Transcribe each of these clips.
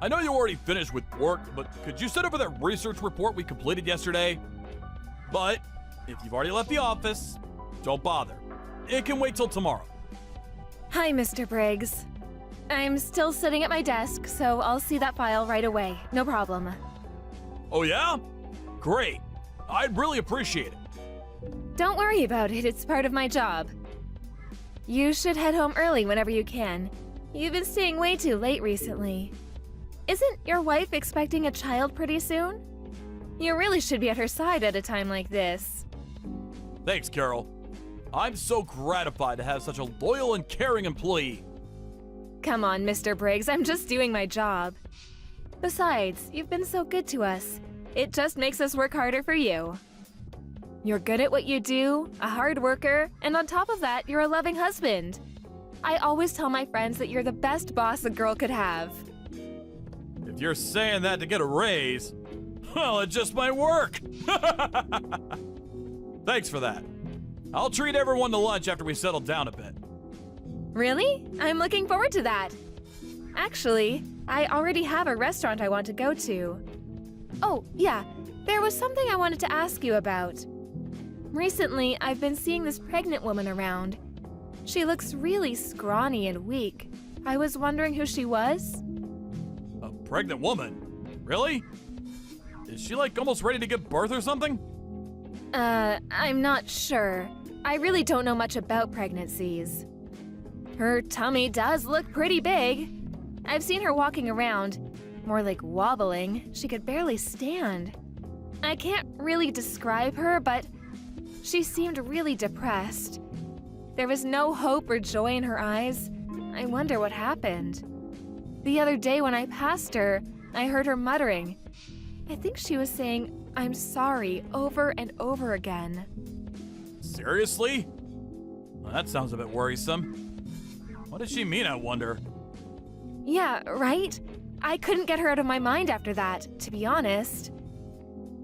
I know you already finished with work, but could you send over that research report we completed yesterday? But if you've already left the office, don't bother. It can wait till tomorrow. Hi, Mr. Briggs. I'm still sitting at my desk, so I'll see that file right away. No problem. Oh yeah? Great. I'd really appreciate it. Don't worry about it, it's part of my job. You should head home early whenever you can. You've been staying way too late recently. Isn't your wife expecting a child pretty soon? You really should be at her side at a time like this. Thanks, Carol. I'm so gratified to have such a loyal and caring employee. Come on, Mr. Briggs, I'm just doing my job. Besides, you've been so good to us. It just makes us work harder for you. You're good at what you do, a hard worker, and on top of that, you're a loving husband. I always tell my friends that you're the best boss a girl could have. If you're saying that to get a raise, well, it just might work. Thanks for that. I'll treat everyone to lunch after we settle down a bit. Really? I'm looking forward to that. Actually, I already have a restaurant I want to go to. Oh, yeah, there was something I wanted to ask you about. Recently, I've been seeing this pregnant woman around. She looks really scrawny and weak. I was wondering who she was? A pregnant woman? Really? Is she like almost ready to give birth or something? I'm not sure. I really don't know much about pregnancies. Her tummy does look pretty big. I've seen her walking around, more like wobbling. She could barely stand. I can't really describe her, but she seemed really depressed. There was no hope or joy in her eyes. I wonder what happened. The other day when I passed her, I heard her muttering. I think she was saying, "I'm sorry," over and over again. Seriously? Well, that sounds a bit worrisome. What does she mean, I wonder? Yeah, right? I couldn't get her out of my mind after that, to be honest.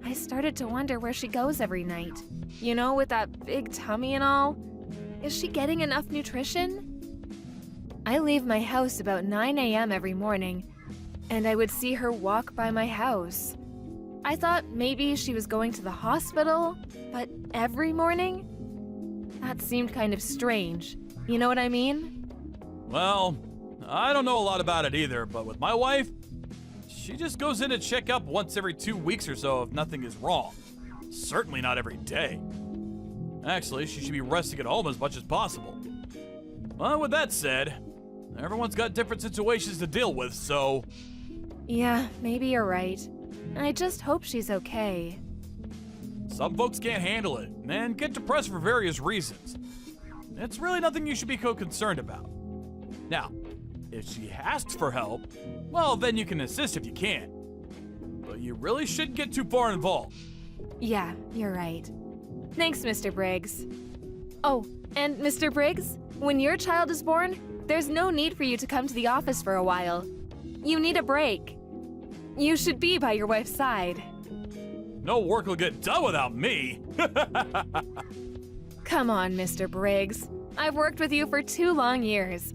I started to wonder where she goes every night. You know, with that big tummy and all. Is she getting enough nutrition? I leave my house about 9 a.m. every morning, and I would see her walk by my house. I thought maybe she was going to the hospital, but every morning? That seemed kind of strange. You know what I mean? Well, I don't know a lot about it either, but with my wife, she just goes in to check up once every 2 weeks or so if nothing is wrong. Certainly not every day. Actually, she should be resting at home as much as possible. Well, with that said, everyone's got different situations to deal with, so... Yeah, maybe you're right. I just hope she's okay. Some folks can't handle it and get depressed for various reasons. It's really nothing you should be concerned about. Now, if she asks for help, well, then you can assist if you can. But you really shouldn't get too far involved. Yeah, you're right. Thanks, Mr. Briggs. Oh, and Mr. Briggs, when your child is born, there's no need for you to come to the office for a while. You need a break. You should be by your wife's side. No work will get done without me. Come on, Mr. Briggs. I've worked with you for 2 long years.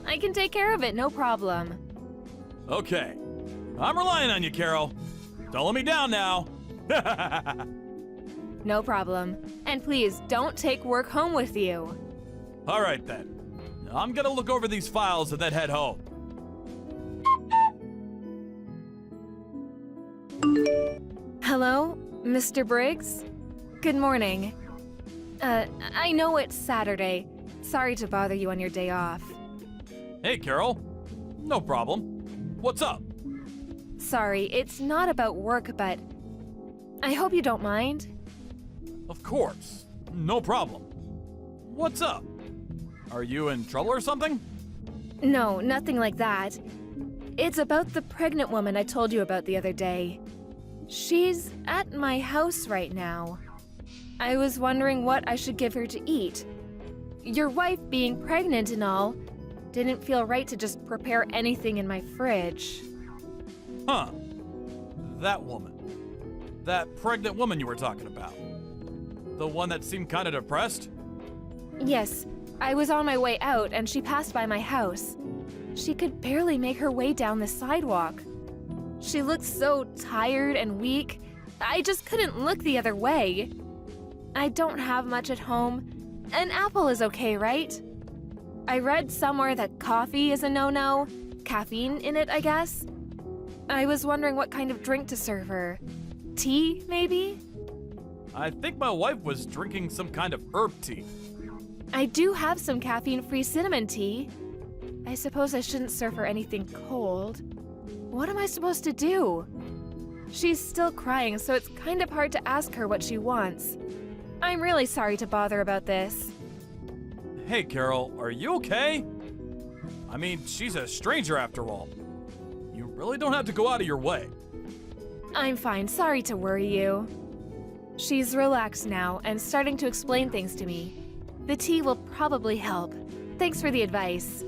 I can take care of it, no problem. Okay. I'm relying on you, Carol. Don't let me down now. No problem. And please, don't take work home with you. All right, then. I'm gonna look over these files and then head home. Hello, Mr. Briggs? Good morning. I know it's Saturday. Sorry to bother you on your day off. Hey, Carol. No problem. What's up? Sorry, it's not about work, but I hope you don't mind. Of course. No problem. What's up? Are you in trouble or something? No, nothing like that. It's about the pregnant woman I told you about the other day. She's at my house right now. I was wondering what I should give her to eat. Your wife being pregnant and all, didn't feel right to just prepare anything in my fridge. Huh. That woman. That pregnant woman you were talking about. The one that seemed kind of depressed? Yes, I was on my way out and she passed by my house. She could barely make her way down the sidewalk. She looked so tired and weak, I just couldn't look the other way. I don't have much at home. An apple is okay, right? I read somewhere that coffee is a no-no. Caffeine in it, I guess. I was wondering what kind of drink to serve her. Tea, maybe? I think my wife was drinking some kind of herb tea. I do have some caffeine-free cinnamon tea. I suppose I shouldn't serve her anything cold. What am I supposed to do? She's still crying, so it's kind of hard to ask her what she wants. I'm really sorry to bother about this. Hey, Carol, are you okay? I mean, she's a stranger after all. You really don't have to go out of your way. I'm fine, sorry to worry you. She's relaxed now and starting to explain things to me. The tea will probably help. Thanks for the advice.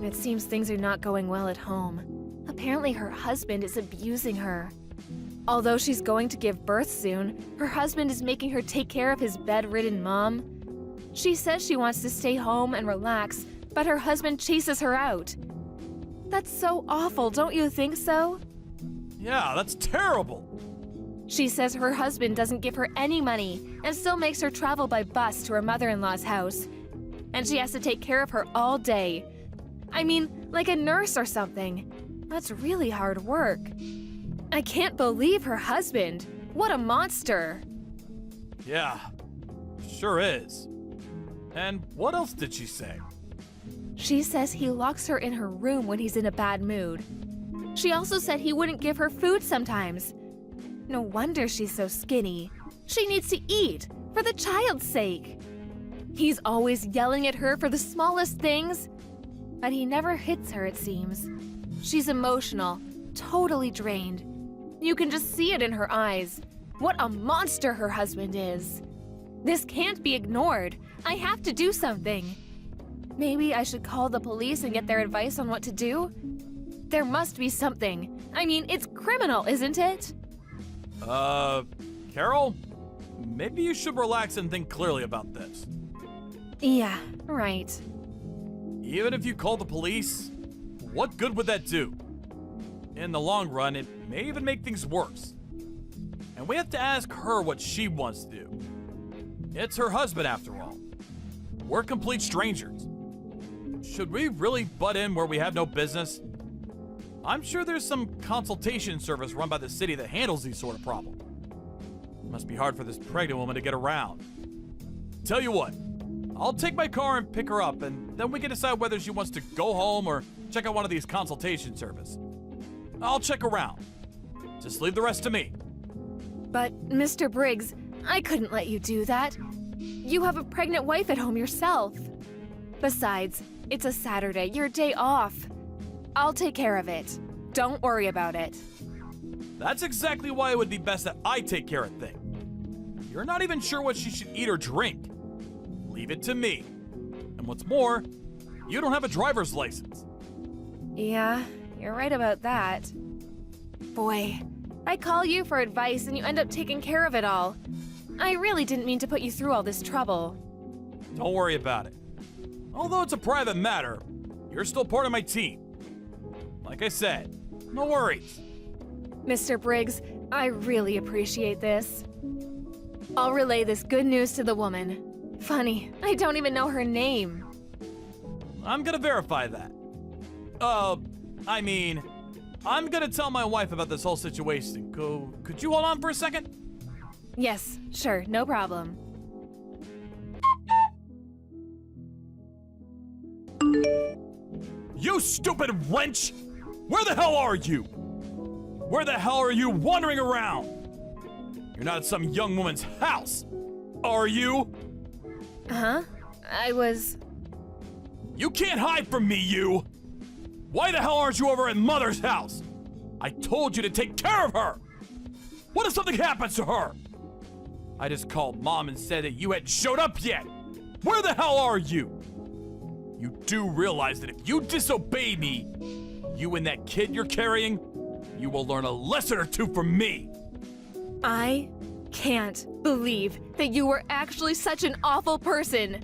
It seems things are not going well at home. Apparently her husband is abusing her. Although she's going to give birth soon, her husband is making her take care of his bedridden mom. She says she wants to stay home and relax, but her husband chases her out. That's so awful, don't you think so? Yeah, that's terrible. She says her husband doesn't give her any money and still makes her travel by bus to her mother-in-law's house. And she has to take care of her all day. I mean, like a nurse or something. That's really hard work. I can't believe her husband. What a monster. Yeah, sure is. And what else did she say? She says he locks her in her room when he's in a bad mood. She also said he wouldn't give her food sometimes. No wonder she's so skinny. She needs to eat, for the child's sake. He's always yelling at her for the smallest things. But he never hits her, it seems. She's emotional, totally drained. You can just see it in her eyes. What a monster her husband is. This can't be ignored. I have to do something. Maybe I should call the police and get their advice on what to do? There must be something. I mean, it's criminal, isn't it? Carol? Maybe you should relax and think clearly about this. Yeah, right. Even if you call the police, what good would that do? In the long run, it may even make things worse. And we have to ask her what she wants to do. It's her husband, after all. We're complete strangers. Should we really butt in where we have no business? I'm sure there's some consultation service run by the city that handles these sort of problems. It must be hard for this pregnant woman to get around. Tell you what, I'll take my car and pick her up, and then we can decide whether she wants to go home or check out one of these consultation services. I'll check around. Just leave the rest to me. But, Mr. Briggs, I couldn't let you do that. You have a pregnant wife at home yourself. Besides, it's a Saturday, your day off. I'll take care of it. Don't worry about it. That's exactly why it would be best that I take care of things. You're not even sure what she should eat or drink. Leave it to me. And what's more, you don't have a driver's license. Yeah, you're right about that. Boy, I call you for advice and you end up taking care of it all. I really didn't mean to put you through all this trouble. Don't worry about it. Although it's a private matter, you're still part of my team. Like I said, no worries. Mr. Briggs, I really appreciate this. I'll relay this good news to the woman. Funny, I don't even know her name. I'm gonna verify that. I'm gonna tell my wife about this whole situation. Could you hold on for a second? Yes, sure, no problem. You stupid wench! Where the hell are you? Where the hell are you wandering around? You're not at some young woman's house, are you? Huh? You can't hide from me, you! Why the hell aren't you over at Mother's house? I told you to take care of her! What if something happens to her? I just called Mom and said that you hadn't showed up yet! Where the hell are you? You do realize that if you disobey me, you and that kid you're carrying, you will learn a lesson or two from me! I can't believe that you were actually such an awful person.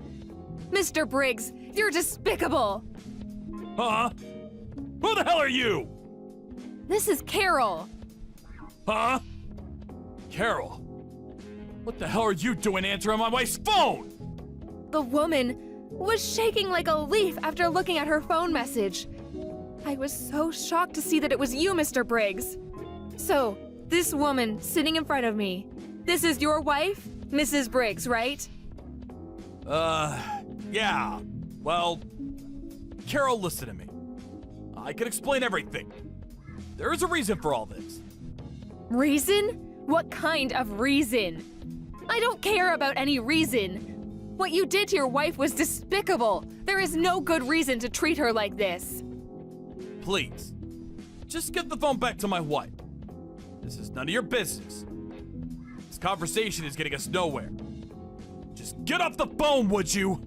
Mr. Briggs, you're despicable. Huh? Who the hell are you? This is Carol. Huh? Carol, what the hell are you doing answering my wife's phone? The woman was shaking like a leaf after looking at her phone message. I was so shocked to see that it was you, Mr. Briggs. So, this woman sitting in front of me, this is your wife, Mrs. Briggs, right? Yeah. Well, Carol, listen to me. I can explain everything. There is a reason for all this. Reason? What kind of reason? I don't care about any reason. What you did to your wife was despicable. There is no good reason to treat her like this. Please, just give the phone back to my wife. This is none of your business. This conversation is getting us nowhere. Just get off the phone, would you?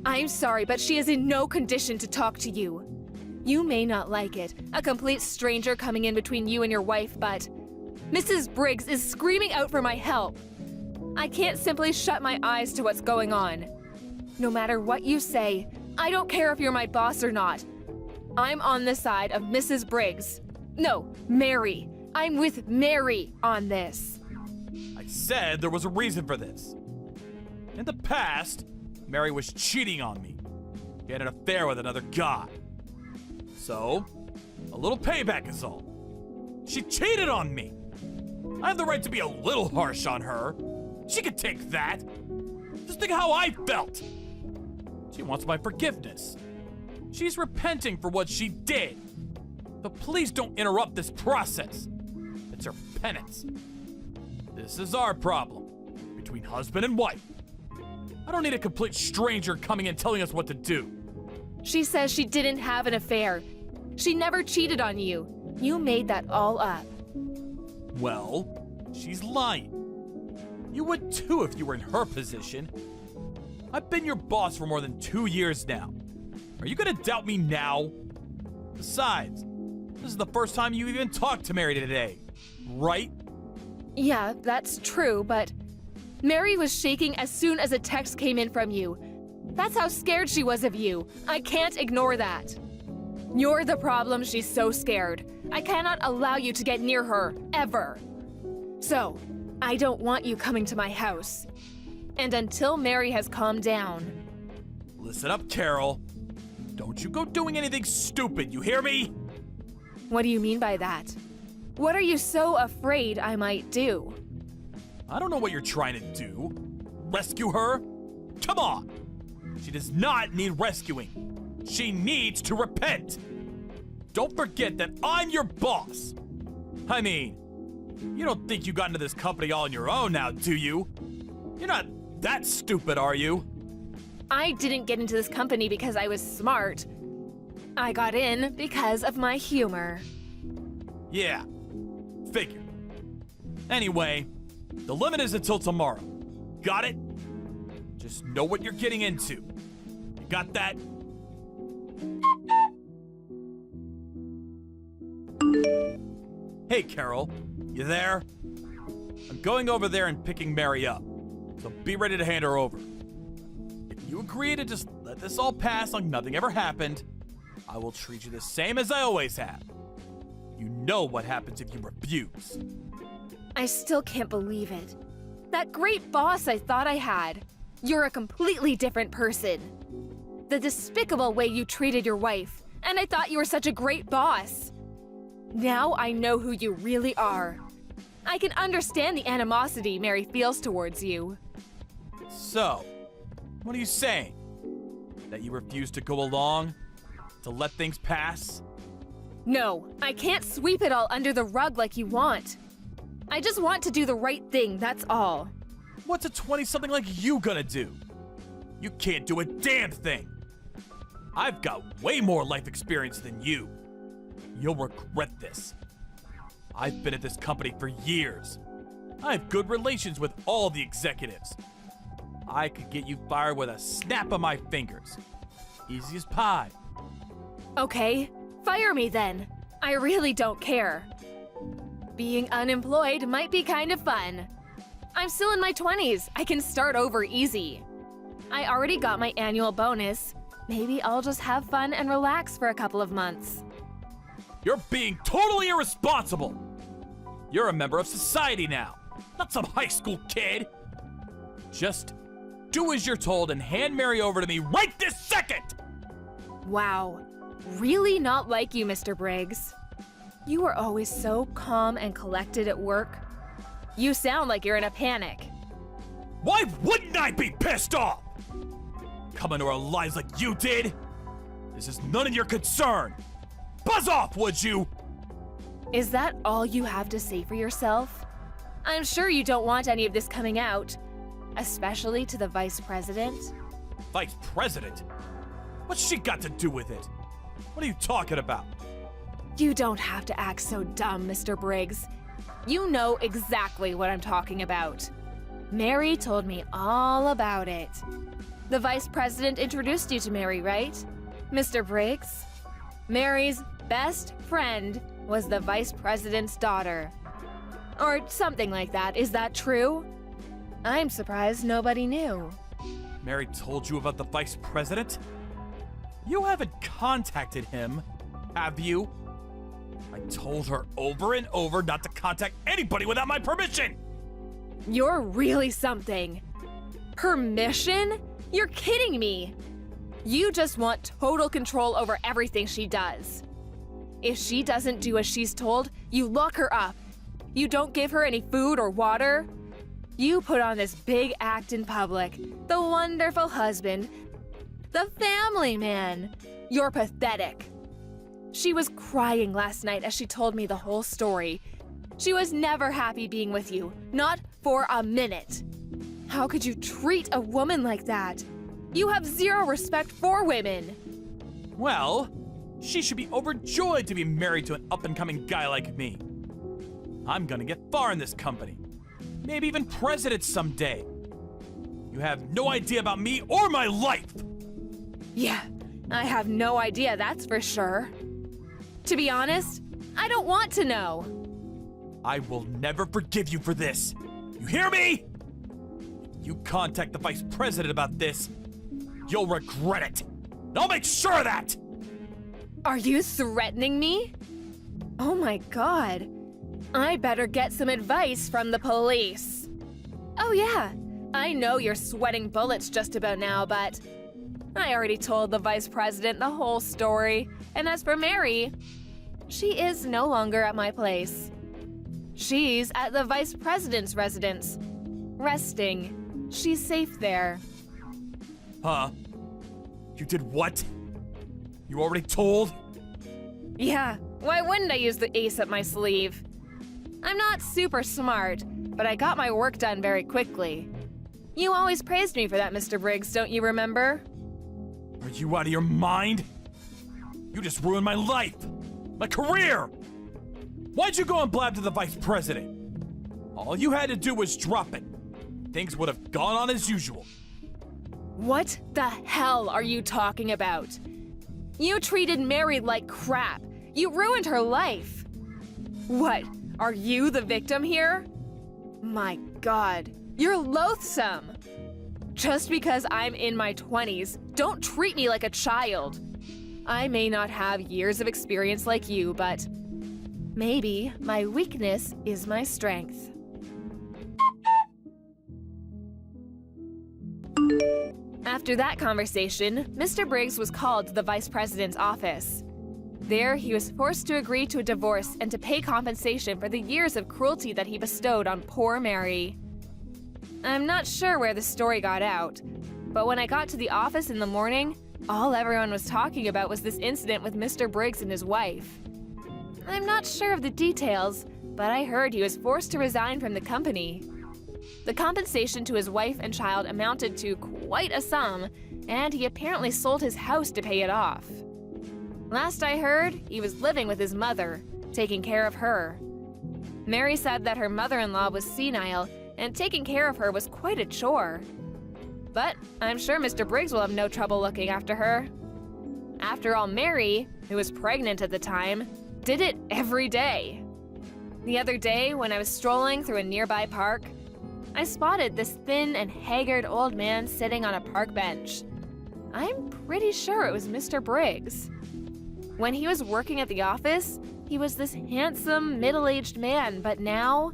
I'm sorry, but she is in no condition to talk to you. You may not like it, a complete stranger coming in between you and your wife, but Mrs. Briggs is screaming out for my help. I can't simply shut my eyes to what's going on. No matter what you say, I don't care if you're my boss or not. I'm on the side of Mrs. Briggs. No, Mary. I'm with Mary on this. I said there was a reason for this. In the past, Mary was cheating on me. She had an affair with another guy. So, a little payback is all. She cheated on me. I have the right to be a little harsh on her. She could take that. Just think how I felt. She wants my forgiveness. She's repenting for what she did. But please don't interrupt this process. It's her penance. This is our problem, between husband and wife. I don't need a complete stranger coming and telling us what to do. She says she didn't have an affair. She never cheated on you. You made that all up. Well, she's lying. You would too if you were in her position. I've been your boss for more than 2 years now. Are you gonna doubt me now? Besides, this is the first time you even talked to Mary today, right? Yeah, that's true, but Mary was shaking as soon as a text came in from you. That's how scared she was of you. I can't ignore that. You're the problem. She's so scared. I cannot allow you to get near her, ever. So, I don't want you coming to my house. And until Mary has calmed down. Listen up, Carol. Don't you go doing anything stupid, you hear me? What do you mean by that? What are you so afraid I might do? I don't know what you're trying to do. Rescue her? Come on! She does not need rescuing. She needs to repent. Don't forget that I'm your boss. I mean, you don't think you got into this company all on your own now, do you? You're not that stupid, are you? I didn't get into this company because I was smart. I got in because of my humor. Yeah, figured. Anyway, the limit is until tomorrow. Got it? Just know what you're getting into. You got that? Hey, Carol, you there? I'm going over there and picking Mary up, so be ready to hand her over. If you agree to just let this all pass like nothing ever happened, I will treat you the same as I always have. You know what happens if you refuse. I still can't believe it. That great boss I thought I had. You're a completely different person. The despicable way you treated your wife, and I thought you were such a great boss. Now I know who you really are. I can understand the animosity Mary feels towards you. So, what are you saying? That you refuse to go along? To let things pass? No, I can't sweep it all under the rug like you want. I just want to do the right thing, that's all. What's a 20-something like you gonna do? You can't do a damn thing. I've got way more life experience than you. You'll regret this. I've been at this company for years. I have good relations with all the executives. I could get you fired with a snap of my fingers. Easy as pie. Okay, fire me then. I really don't care. Being unemployed might be kind of fun. I'm still in my 20s. I can start over easy. I already got my annual bonus. Maybe I'll just have fun and relax for a couple of months. You're being totally irresponsible. You're a member of society now, not some high school kid. Just do as you're told and hand Mary over to me right this second! Wow. Really not like you, Mr. Briggs. You were always so calm and collected at work. You sound like you're in a panic. Why wouldn't I be pissed off? Come into our lives like you did? This is none of your concern. Buzz off, would you? Is that all you have to say for yourself? I'm sure you don't want any of this coming out, especially to the vice president. Vice president? What's she got to do with it? What are you talking about? You don't have to act so dumb, Mr. Briggs. You know exactly what I'm talking about. Mary told me all about it. The vice president introduced you to Mary, right? Mr. Briggs? Mary's best friend was the vice president's daughter. Or something like that. Is that true? I'm surprised nobody knew. Mary told you about the vice president? You haven't contacted him, have you? I told her over and over not to contact anybody without my permission! You're really something. Permission? You're kidding me. You just want total control over everything she does. If she doesn't do as she's told, you lock her up. You don't give her any food or water. You put on this big act in public, the wonderful husband, the family man. You're pathetic. She was crying last night as she told me the whole story. She was never happy being with you, not for a minute. How could you treat a woman like that? You have zero respect for women. Well, she should be overjoyed to be married to an up-and-coming guy like me. I'm gonna get far in this company. Maybe even president someday. You have no idea about me or my life! Yeah, I have no idea, that's for sure. To be honest, I don't want to know. I will never forgive you for this. You hear me? If you contact the vice president about this, you'll regret it. And I'll make sure of that! Are you threatening me? Oh my god. I better get some advice from the police. Oh yeah, I know you're sweating bullets just about now, but I already told the vice president the whole story. And as for Mary, she is no longer at my place. She's at the vice president's residence, resting. She's safe there. Huh? You did what? You already told? Yeah, why wouldn't I use the ace up my sleeve? I'm not super smart, but I got my work done very quickly. You always praised me for that, Mr. Briggs, don't you remember? Are you out of your mind? You just ruined my life! My career! Why'd you go and blab to the vice president? All you had to do was drop it. Things would have gone on as usual. What the hell are you talking about? You treated Mary like crap. You ruined her life. What, are you the victim here? My god, you're loathsome. Just because I'm in my 20s, don't treat me like a child. I may not have years of experience like you, but maybe my weakness is my strength. After that conversation, Mr. Briggs was called to the vice president's office. There, he was forced to agree to a divorce and to pay compensation for the years of cruelty that he bestowed on poor Mary. I'm not sure where the story got out, but when I got to the office in the morning, all everyone was talking about was this incident with Mr. Briggs and his wife. I'm not sure of the details, but I heard he was forced to resign from the company. The compensation to his wife and child amounted to quite a sum, and he apparently sold his house to pay it off. Last I heard, he was living with his mother, taking care of her. Mary said that her mother-in-law was senile, and taking care of her was quite a chore. But I'm sure Mr. Briggs will have no trouble looking after her. After all, Mary, who was pregnant at the time, did it every day. The other day, when I was strolling through a nearby park, I spotted this thin and haggard old man sitting on a park bench. I'm pretty sure it was Mr. Briggs. When he was working at the office, he was this handsome, middle-aged man, but now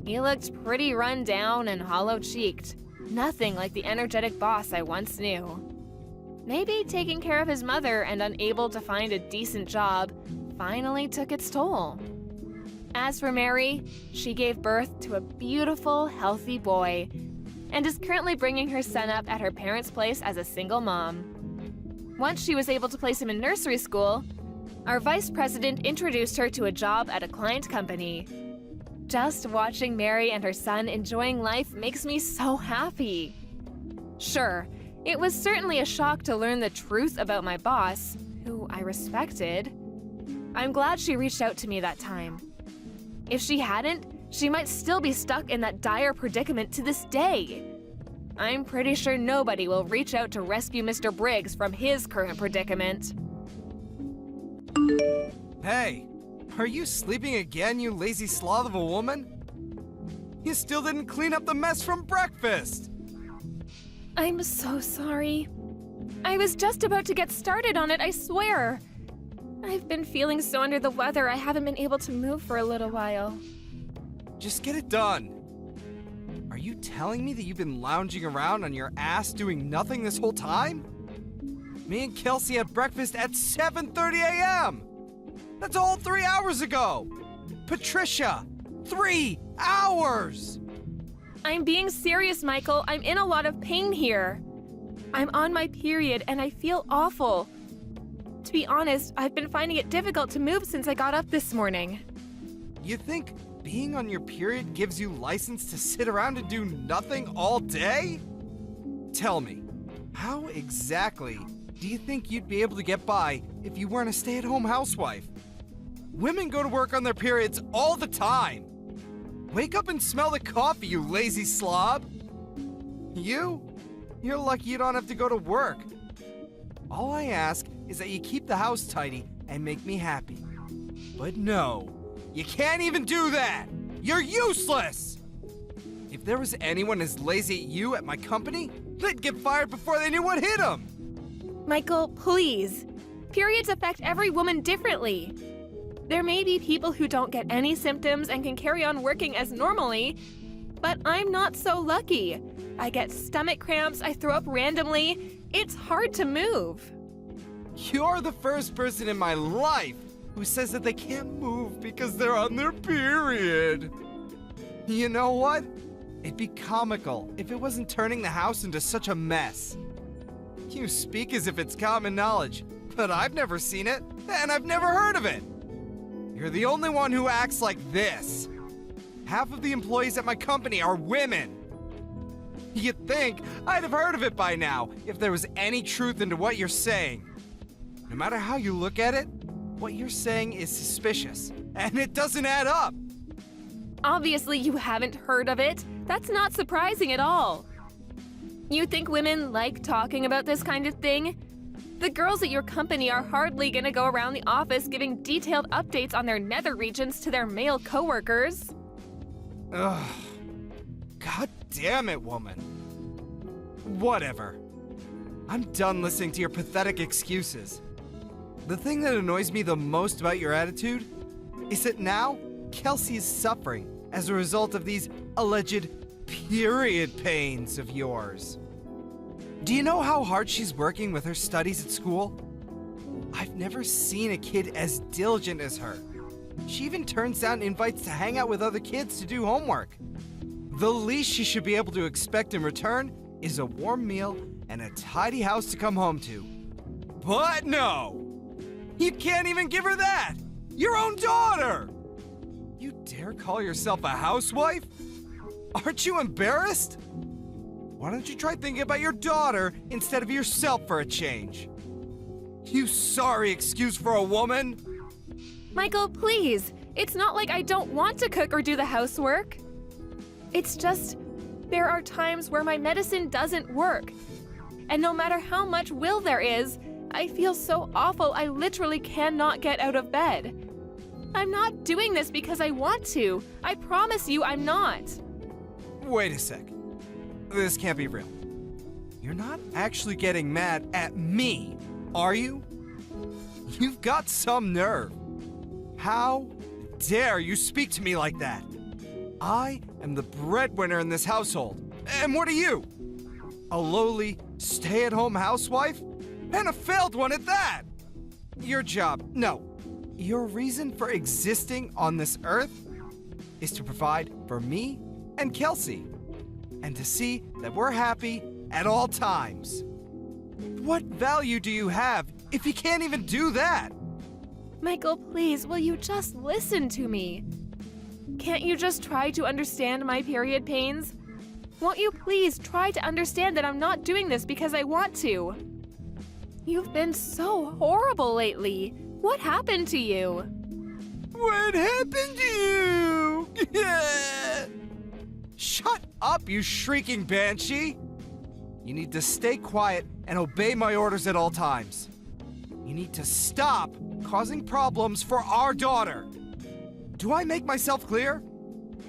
he looked pretty run down and hollow-cheeked. Nothing like the energetic boss I once knew. Maybe taking care of his mother and unable to find a decent job finally took its toll. As for Mary, she gave birth to a beautiful, healthy boy and is currently bringing her son up at her parents' place as a single mom. Once she was able to place him in nursery school, our vice president introduced her to a job at a client company. Just watching Mary and her son enjoying life makes me so happy. Sure, it was certainly a shock to learn the truth about my boss, who I respected. I'm glad she reached out to me that time. If she hadn't, she might still be stuck in that dire predicament to this day. I'm pretty sure nobody will reach out to rescue Mr. Briggs from his current predicament. Hey, are you sleeping again, you lazy sloth of a woman? You still didn't clean up the mess from breakfast! I'm so sorry. I was just about to get started on it, I swear. I've been feeling so under the weather I haven't been able to move for a little while. Just get it done. Are you telling me that you've been lounging around on your ass doing nothing this whole time? Me and Kelsey had breakfast at 7:30 a.m. That's all 3 hours ago. Patricia, 3 hours! I'm being serious, Michael. I'm in a lot of pain here. I'm on my period and I feel awful. To be honest, I've been finding it difficult to move since I got up this morning. You think being on your period gives you license to sit around and do nothing all day? Tell me, how exactly do you think you'd be able to get by if you weren't a stay-at-home housewife? Women go to work on their periods all the time. Wake up and smell the coffee, you lazy slob. You're lucky you don't have to go to work. All I ask is that you keep the house tidy and make me happy. But no, you can't even do that! You're useless! If there was anyone as lazy as you at my company, they'd get fired before they knew what hit them! Michael, please. Periods affect every woman differently. There may be people who don't get any symptoms and can carry on working as normally, but I'm not so lucky. I get stomach cramps, I throw up randomly. It's hard to move. You're the first person in my life who says that they can't move because they're on their period. You know what? It'd be comical if it wasn't turning the house into such a mess. You speak as if it's common knowledge, but I've never seen it, and I've never heard of it. You're the only one who acts like this. Half of the employees at my company are women. You'd think I'd have heard of it by now if there was any truth into what you're saying. No matter how you look at it, what you're saying is suspicious, and it doesn't add up. Obviously, you haven't heard of it. That's not surprising at all. You think women like talking about this kind of thing? The girls at your company are hardly gonna go around the office giving detailed updates on their nether regions to their male coworkers. Ugh. God damn it, woman. Whatever. I'm done listening to your pathetic excuses. The thing that annoys me the most about your attitude is that now Kelsey is suffering as a result of these alleged period pains of yours. Do you know how hard she's working with her studies at school? I've never seen a kid as diligent as her. She even turns down invites to hang out with other kids to do homework. The least she should be able to expect in return is a warm meal and a tidy house to come home to. But no! You can't even give her that! Your own daughter! You dare call yourself a housewife? Aren't you embarrassed? Why don't you try thinking about your daughter instead of yourself for a change? You sorry excuse for a woman? Michael, please. It's not like I don't want to cook or do the housework. It's just, there are times where my medicine doesn't work. And no matter how much will there is, I feel so awful I literally cannot get out of bed. I'm not doing this because I want to. I promise you I'm not. Wait a sec. This can't be real. You're not actually getting mad at me, are you? You've got some nerve. How dare you speak to me like that? I am the breadwinner in this household. And what are you? A lowly, stay-at-home housewife? And a failed one at that! Your job, no. Your reason for existing on this earth is to provide for me and Kelsey, and to see that we're happy at all times. What value do you have if you can't even do that? Michael, please, will you just listen to me? Can't you just try to understand my period pains? Won't you please try to understand that I'm not doing this because I want to? You've been so horrible lately. What happened to you? What happened to you? Shut up, you shrieking banshee! You need to stay quiet and obey my orders at all times. You need to stop causing problems for our daughter. Do I make myself clear?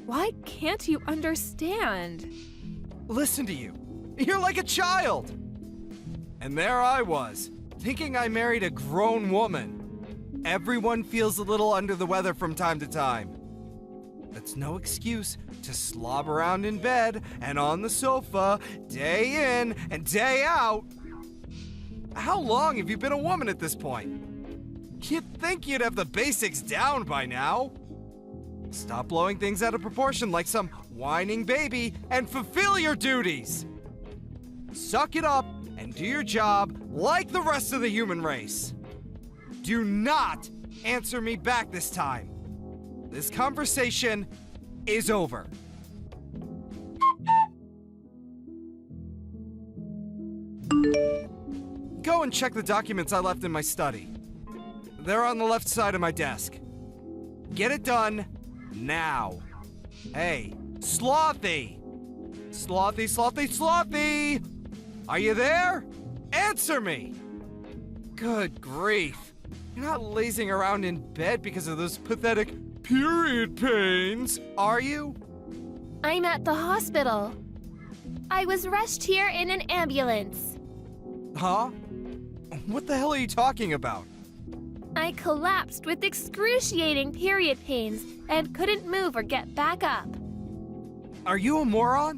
Why can't you understand? Listen to you. You're like a child. And there I was, thinking I married a grown woman. Everyone feels a little under the weather from time to time. That's no excuse to slob around in bed and on the sofa, day in and day out. How long have you been a woman at this point? You'd think you'd have the basics down by now. Stop blowing things out of proportion like some whining baby and fulfill your duties. Suck it up and do your job like the rest of the human race. Do not answer me back this time. This conversation is over. Go and check the documents I left in my study. They're on the left side of my desk. Get it done now. Hey, Slothy! Slothy, Slothy, Slothy! Are you there? Answer me! Good grief. You're not lazing around in bed because of those pathetic period pains, are you? I'm at the hospital. I was rushed here in an ambulance. Huh? What the hell are you talking about? I collapsed with excruciating period pains and couldn't move or get back up. Are you a moron?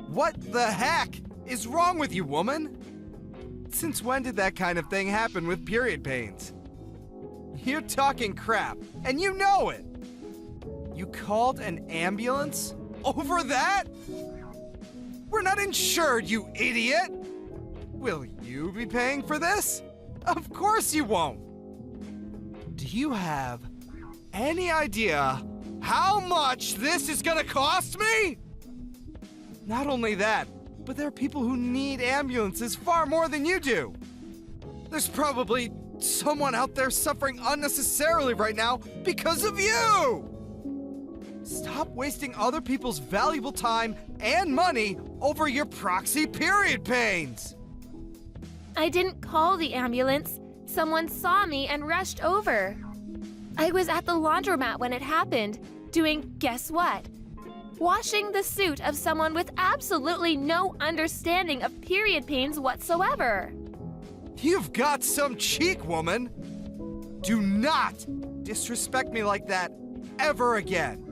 What the heck is wrong with you, woman? Since when did that kind of thing happen with period pains? You're talking crap, and you know it! You called an ambulance? Over that? We're not insured, you idiot! Will you be paying for this? Of course you won't! Do you have any idea how much this is gonna cost me? Not only that, but there are people who need ambulances far more than you do. There's probably someone out there suffering unnecessarily right now because of you! Stop wasting other people's valuable time and money over your proxy period pains! I didn't call the ambulance. Someone saw me and rushed over. I was at the laundromat when it happened, doing guess what? Washing the suit of someone with absolutely no understanding of period pains whatsoever. You've got some cheek, woman! Do not disrespect me like that ever again.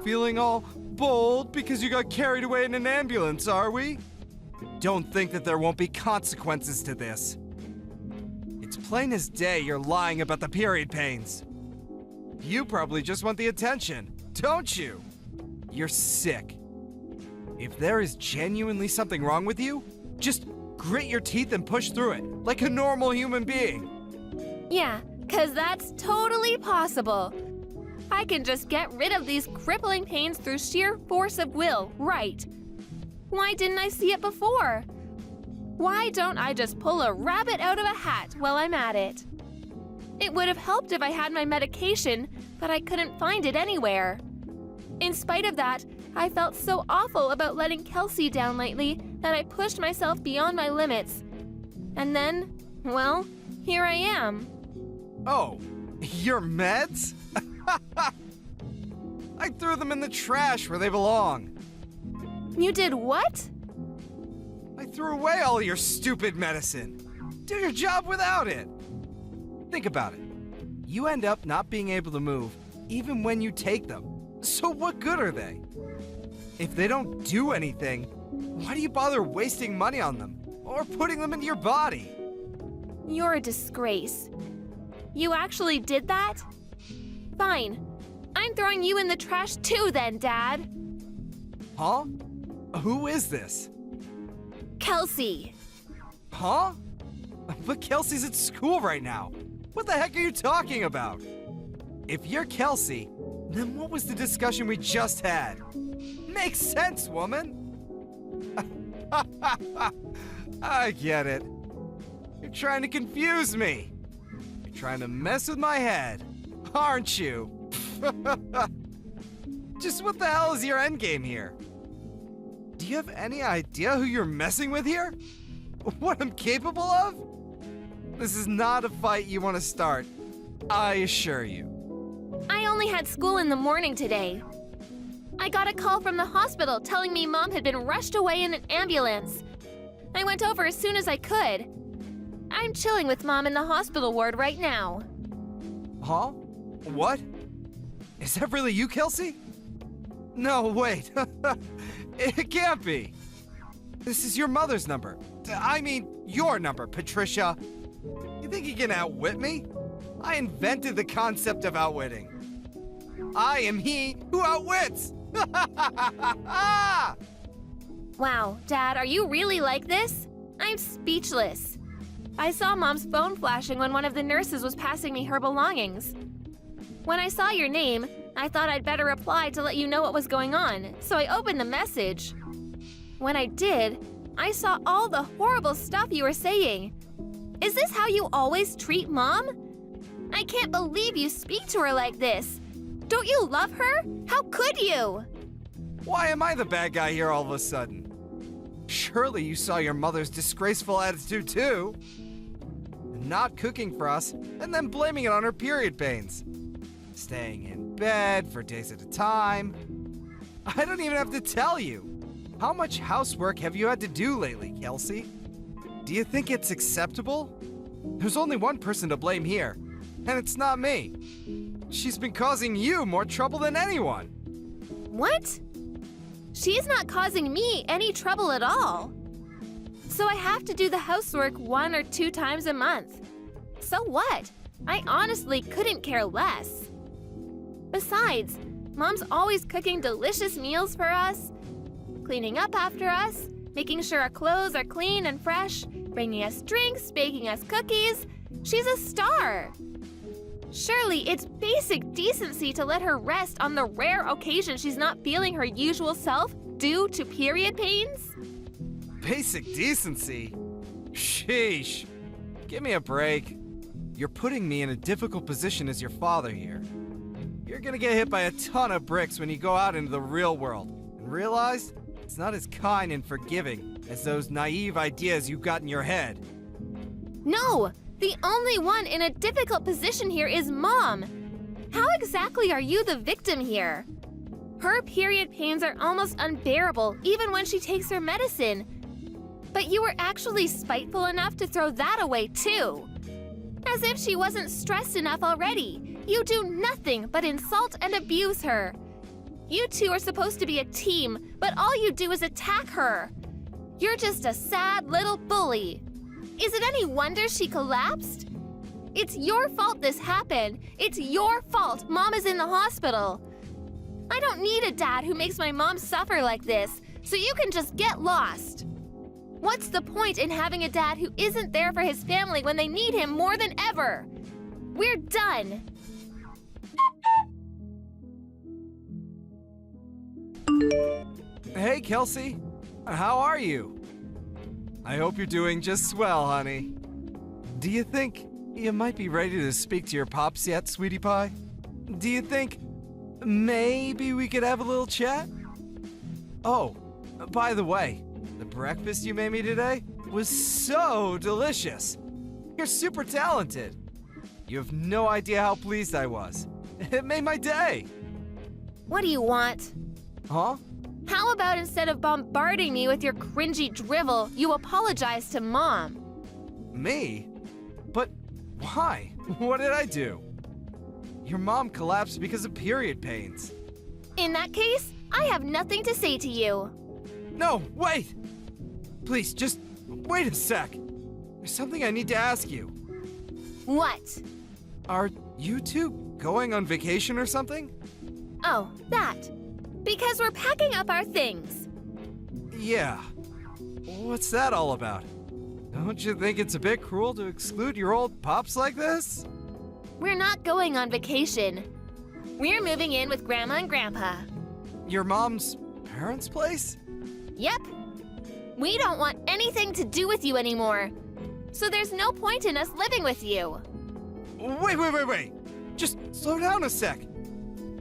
Feeling all bold because you got carried away in an ambulance, are we? Don't think that there won't be consequences to this. It's plain as day you're lying about the period pains. You probably just want the attention, don't you? You're sick. If there is genuinely something wrong with you, just grit your teeth and push through it, like a normal human being. Yeah, 'cause that's totally possible. I can just get rid of these crippling pains through sheer force of will, right? Why didn't I see it before? Why don't I just pull a rabbit out of a hat while I'm at it? It would have helped if I had my medication, but I couldn't find it anywhere. In spite of that, I felt so awful about letting Kelsey down lately that I pushed myself beyond my limits. And then, well, here I am. Oh, your meds? I threw them in the trash where they belong. You did what? I threw away all your stupid medicine. Do your job without it. Think about it. You end up not being able to move even when you take them. So what good are they? If they don't do anything, why do you bother wasting money on them or putting them into your body? You're a disgrace. You actually did that? Fine. I'm throwing you in the trash too then, Dad. Huh? Who is this? Kelsey. Huh? But Kelsey's at school right now. What the heck are you talking about? If you're Kelsey, then what was the discussion we just had? Makes sense, woman. I get it. You're trying to confuse me. You're trying to mess with my head, aren't you? Just what the hell is your endgame here? Do you have any idea who you're messing with here? What I'm capable of? This is not a fight you want to start, I assure you. I only had school in the morning today. I got a call from the hospital telling me Mom had been rushed away in an ambulance. I went over as soon as I could. I'm chilling with Mom in the hospital ward right now. Huh? What? Is that really you, Kelsey? No, wait. It can't be. This is your mother's number. I mean, your number, Patricia. You think you can outwit me? I invented the concept of outwitting. I am he who outwits! Wow, Dad, are you really like this? I'm speechless. I saw Mom's phone flashing when one of the nurses was passing me her belongings. When I saw your name, I thought I'd better reply to let you know what was going on, so I opened the message. When I did, I saw all the horrible stuff you were saying. Is this how you always treat Mom? I can't believe you speak to her like this. Don't you love her? How could you? Why am I the bad guy here all of a sudden? Surely you saw your mother's disgraceful attitude too. Not cooking for us and then blaming it on her period pains. Staying in bed for days at a time. I don't even have to tell you. How much housework have you had to do lately, Kelsey? Do you think it's acceptable? There's only one person to blame here, and it's not me. She's been causing you more trouble than anyone. What? She's not causing me any trouble at all. So I have to do the housework 1 or 2 times a month. So what? I honestly couldn't care less. Besides, Mom's always cooking delicious meals for us, cleaning up after us, making sure our clothes are clean and fresh, bringing us drinks, baking us cookies. She's a star. Surely it's basic decency to let her rest on the rare occasion she's not feeling her usual self due to period pains? Basic decency? Sheesh. Give me a break. You're putting me in a difficult position as your father here. You're gonna get hit by a ton of bricks when you go out into the real world and realize it's not as kind and forgiving as those naive ideas you got in your head. No! The only one in a difficult position here is Mom. How exactly are you the victim here? Her period pains are almost unbearable even when she takes her medicine. But you were actually spiteful enough to throw that away too. As if she wasn't stressed enough already. You do nothing but insult and abuse her. You two are supposed to be a team, but all you do is attack her. You're just a sad little bully. Is it any wonder she collapsed? It's your fault this happened. It's your fault Mom is in the hospital. I don't need a dad who makes my mom suffer like this, so you can just get lost. What's the point in having a dad who isn't there for his family when they need him more than ever? We're done. Hey, Kelsey. How are you? I hope you're doing just swell, honey. Do you think you might be ready to speak to your pops yet, sweetie pie? Do you think maybe we could have a little chat? Oh, by the way, the breakfast you made me today was so delicious. You're super talented. You have no idea how pleased I was. It made my day. What do you want? Huh? How about instead of bombarding me with your cringy drivel, you apologize to Mom? Me? But why? What did I do? Your mom collapsed because of period pains. In that case, I have nothing to say to you. No, wait! Please, just wait a sec. There's something I need to ask you. What? Are you two going on vacation or something? Oh, that. Because we're packing up our things. Yeah. What's that all about? Don't you think it's a bit cruel to exclude your old pops like this? We're not going on vacation. We're moving in with Grandma and Grandpa. Your mom's parents' place? Yep. We don't want anything to do with you anymore. So there's no point in us living with you. Wait. Just slow down a sec.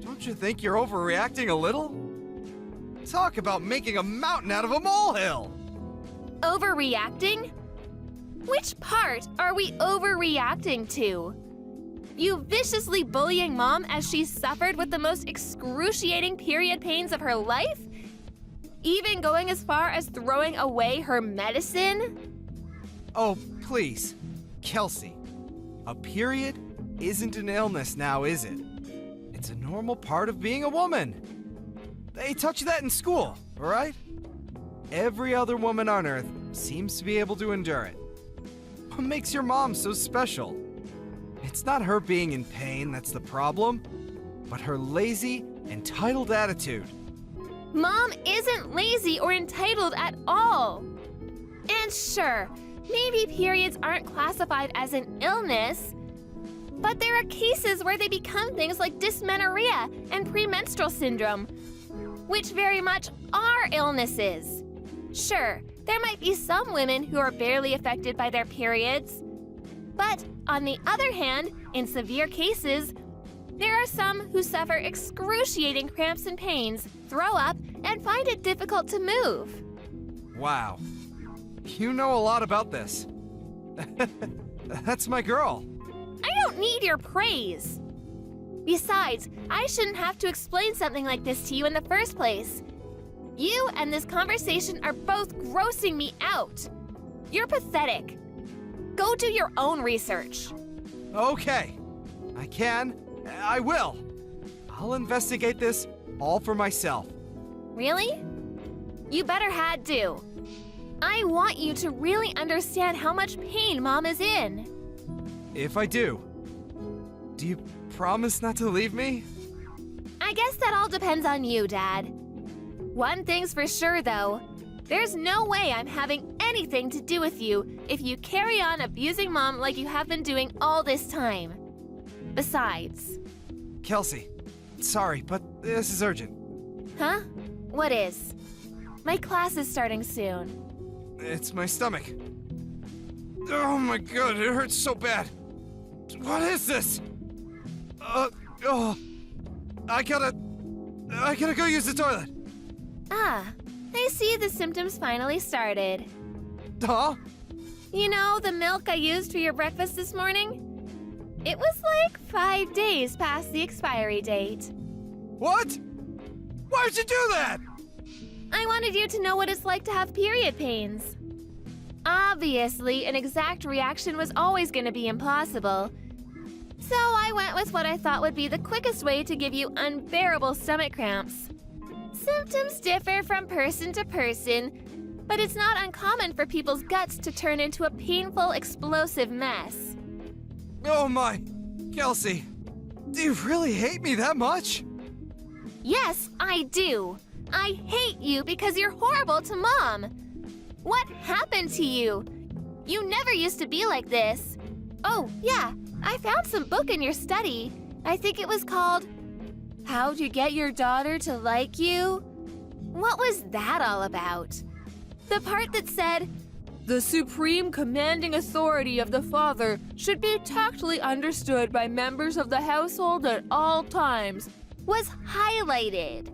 Don't you think you're overreacting a little? Talk about making a mountain out of a molehill! Overreacting? Which part are we overreacting to? You viciously bullying Mom as she suffered with the most excruciating period pains of her life? Even going as far as throwing away her medicine? Oh, please. Kelsey, a period isn't an illness now, is it? It's a normal part of being a woman. They taught you that in school, alright? Every other woman on Earth seems to be able to endure it. What makes your mom so special? It's not her being in pain that's the problem, but her lazy, entitled attitude. Mom isn't lazy or entitled at all. And sure, maybe periods aren't classified as an illness, but there are cases where they become things like dysmenorrhea and premenstrual syndrome, which very much are illnesses. Sure, there might be some women who are barely affected by their periods, but on the other hand, in severe cases, there are some who suffer excruciating cramps and pains, throw up, and find it difficult to move. Wow. You know a lot about this. That's my girl. I don't need your praise. Besides, I shouldn't have to explain something like this to you in the first place. You and this conversation are both grossing me out. You're pathetic. Go do your own research. Okay. I will. I'll investigate this all for myself. Really? You better had do. I want you to really understand how much pain Mom is in. If I do you promise not to leave me? I guess that all depends on you, Dad. One thing's for sure, though. There's no way I'm having anything to do with you if you carry on abusing Mom like you have been doing all this time. Besides... Kelsey, sorry, but this is urgent. Huh? What is? My class is starting soon. It's my stomach. Oh my god, it hurts so bad. What is this? I gotta go use the toilet. Ah, I see the symptoms finally started. Huh? You know the milk I used for your breakfast this morning? It was like 5 days past the expiry date. What? Why'd you do that? I wanted you to know what it's like to have period pains. Obviously, an exact reaction was always going to be impossible. So I went with what I thought would be the quickest way to give you unbearable stomach cramps. Symptoms differ from person to person, but it's not uncommon for people's guts to turn into a painful, explosive mess. Oh my, Kelsey, do you really hate me that much? Yes, I do. I hate you because you're horrible to Mom. What happened to you? You never used to be like this. Oh, yeah, I found some book in your study. I think it was called How to Get Your Daughter to Like You. What was that all about? The part that said, the supreme commanding authority of the father should be tactfully understood by members of the household at all times, was highlighted.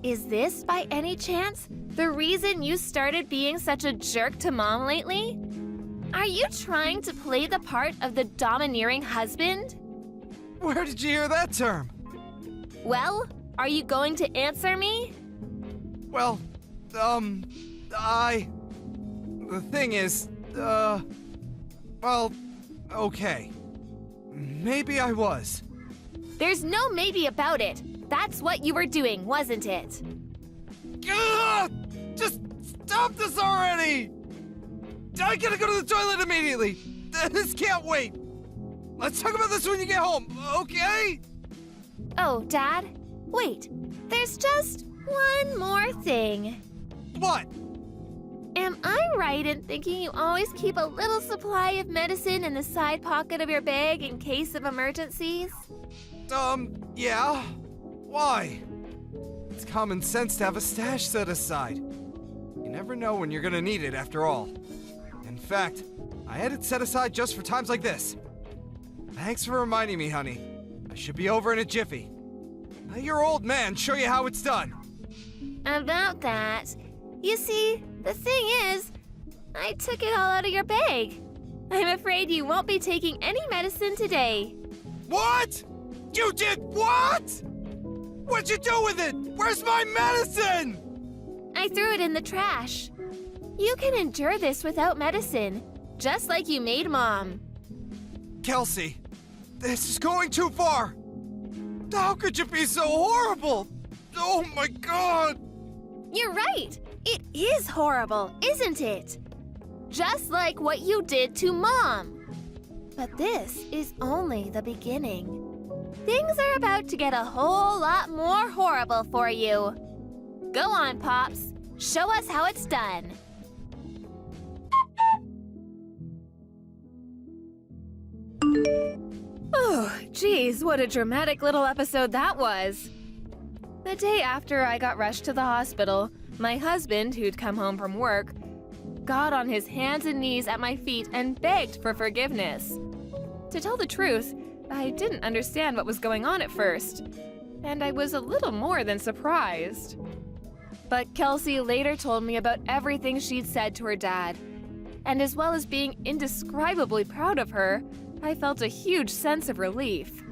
Is this, by any chance, the reason you started being such a jerk to Mom lately? Are you trying to play the part of the domineering husband? Where did you hear that term? Well, are you going to answer me? Well, The thing is, well, okay. maybe I was. There's no maybe about it. That's what you were doing, wasn't it? Ugh! Just stop this already! I gotta go to the toilet immediately! This can't wait! Let's talk about this when you get home, okay? Oh, Dad? Wait, there's just one more thing. What? Am I right in thinking you always keep a little supply of medicine in the side pocket of your bag in case of emergencies? Yeah. Why? It's common sense to have a stash set aside. You never know when you're gonna need it after all. In fact, I had it set aside just for times like this. Thanks for reminding me, honey. I should be over in a jiffy. Let your old man show you how it's done. About that, you see, the thing is, I took it all out of your bag. I'm afraid you won't be taking any medicine today. What? You did what? What'd you do with it? Where's my medicine? I threw it in the trash. You can endure this without medicine, just like you made Mom. Kelsey, this is going too far. How could you be so horrible? Oh my God! You're right. It is horrible, isn't it? Just like what you did to Mom. But this is only the beginning. Things are about to get a whole lot more horrible for you. Go on, Pops. Show us how it's done. Oh, geez, what a dramatic little episode that was. The day after I got rushed to the hospital, my husband, who'd come home from work, got on his hands and knees at my feet and begged for forgiveness. To tell the truth, I didn't understand what was going on at first, and I was a little more than surprised. But Kelsey later told me about everything she'd said to her dad, and as well as being indescribably proud of her, I felt a huge sense of relief.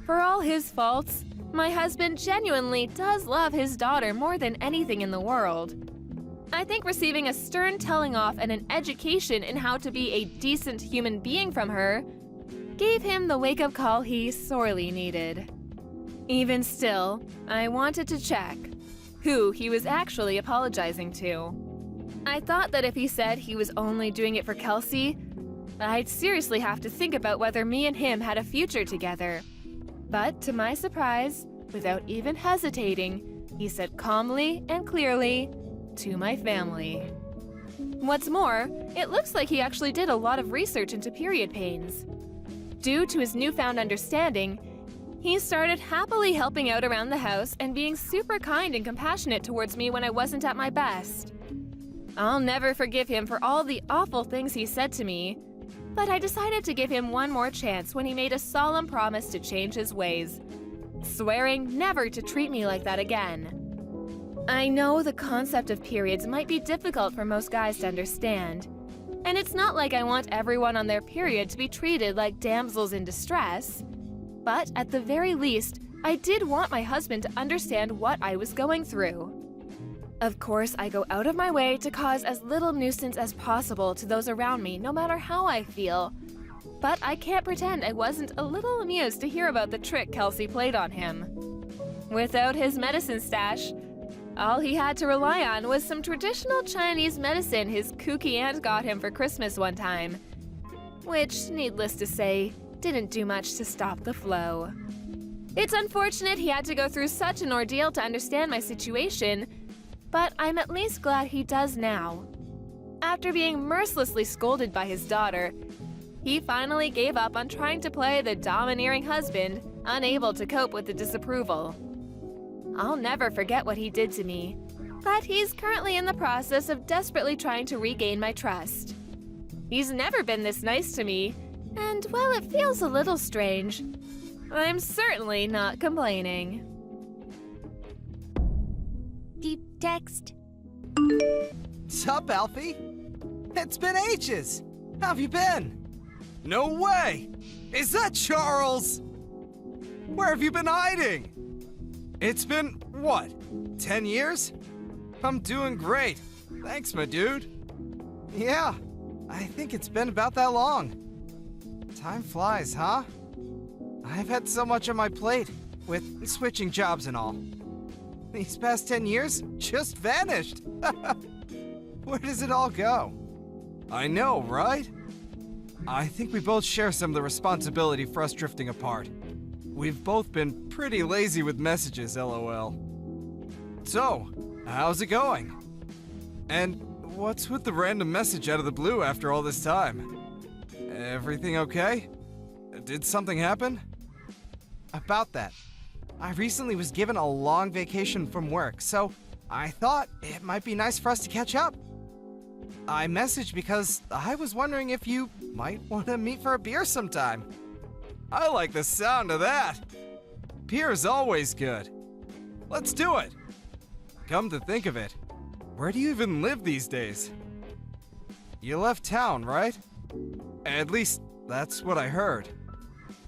For all his faults, my husband genuinely does love his daughter more than anything in the world. I think receiving a stern telling off and an education in how to be a decent human being from her gave him the wake-up call he sorely needed. Even still, I wanted to check who he was actually apologizing to. I thought that if he said he was only doing it for Kelsey, I'd seriously have to think about whether me and him had a future together. But to my surprise, without even hesitating, he said calmly and clearly, "To my family." What's more, it looks like he actually did a lot of research into period pains. Due to his newfound understanding, he started happily helping out around the house and being super kind and compassionate towards me when I wasn't at my best. I'll never forgive him for all the awful things he said to me, but I decided to give him one more chance when he made a solemn promise to change his ways, swearing never to treat me like that again. I know the concept of periods might be difficult for most guys to understand, and it's not like I want everyone on their period to be treated like damsels in distress, but at the very least, I did want my husband to understand what I was going through. Of course, I go out of my way to cause as little nuisance as possible to those around me, no matter how I feel. But I can't pretend I wasn't a little amused to hear about the trick Kelsey played on him. Without his medicine stash, all he had to rely on was some traditional Chinese medicine his kooky aunt got him for Christmas one time, which, needless to say, didn't do much to stop the flow. It's unfortunate he had to go through such an ordeal to understand my situation, but I'm at least glad he does now. After being mercilessly scolded by his daughter, he finally gave up on trying to play the domineering husband, unable to cope with the disapproval. I'll never forget what he did to me, but he's currently in the process of desperately trying to regain my trust. He's never been this nice to me, and while it feels a little strange, I'm certainly not complaining. Deep text. Sup, Alfie? It's been ages. How have you been? No way! Is that Charles? Where have you been hiding? It's been, what, 10 years? I'm doing great. Thanks, my dude. Yeah, I think it's been about that long. Time flies, huh? I've had so much on my plate, with switching jobs and all. These past 10 years just vanished. Where does it all go? I know, right? I think we both share some of the responsibility for us drifting apart. We've both been pretty lazy with messages, lol. So, how's it going? And what's with the random message out of the blue after all this time? Everything okay? Did something happen? About that, I recently was given a long vacation from work, so I thought it might be nice for us to catch up. I messaged because I was wondering if you might want to meet for a beer sometime. I like the sound of that. Beer's always good. Let's do it. Come to think of it, where do you even live these days? You left town, right? At least, that's what I heard.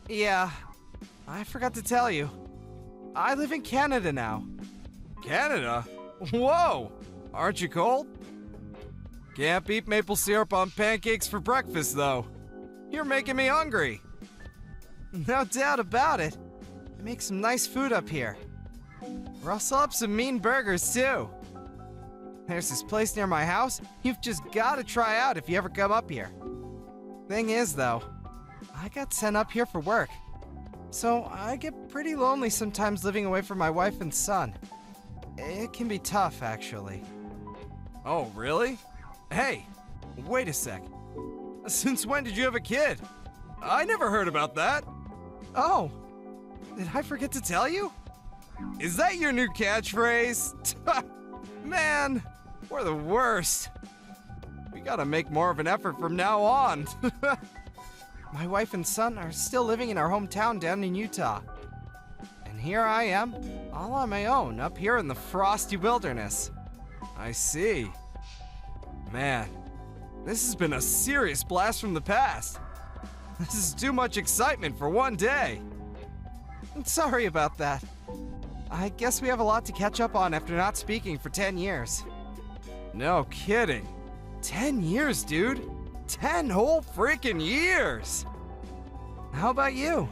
Yeah, I forgot to tell you. I live in Canada now. Canada? Whoa! Aren't you cold? Can't beat maple syrup on pancakes for breakfast, though. You're making me hungry. No doubt about it. They make some nice food up here. Rustle up some mean burgers, too. There's this place near my house you've just gotta try out if you ever come up here. Thing is, though, I got sent up here for work. So I get pretty lonely sometimes living away from my wife and son. It can be tough, actually. Oh, really? Hey, wait a sec. Since when did you have a kid? I never heard about that. Oh, did I forget to tell you? Is that your new catchphrase? Man, we're the worst. We gotta make more of an effort from now on. My wife and son are still living in our hometown down in Utah. And here I am, all on my own, up here in the frosty wilderness. I see. Man, this has been a serious blast from the past. This is too much excitement for one day. I'm sorry about that. I guess we have a lot to catch up on after not speaking for 10 years. No kidding. 10 years, dude. 10 whole freaking years! How about you?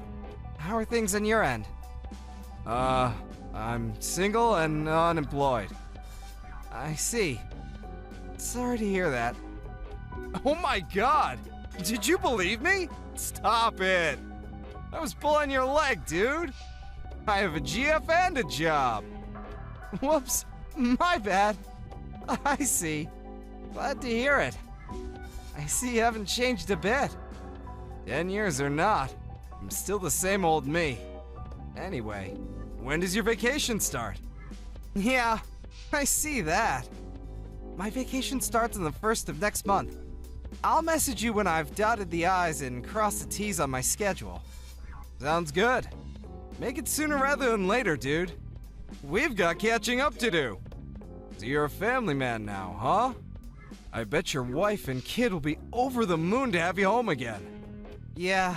How are things on your end? I'm single and unemployed. I see. Sorry to hear that. Oh my god! Did you believe me? Stop it! I was pulling your leg, dude! I have a GF and a job! Whoops, my bad. I see. Glad to hear it. I see you haven't changed a bit. 10 years or not, I'm still the same old me. Anyway, when does your vacation start? Yeah, I see that. My vacation starts on the 1st of next month. I'll message you when I've dotted the I's and crossed the T's on my schedule. Sounds good. Make it sooner rather than later, dude. We've got catching up to do. So you're a family man now, huh? I bet your wife and kid will be over the moon to have you home again. Yeah,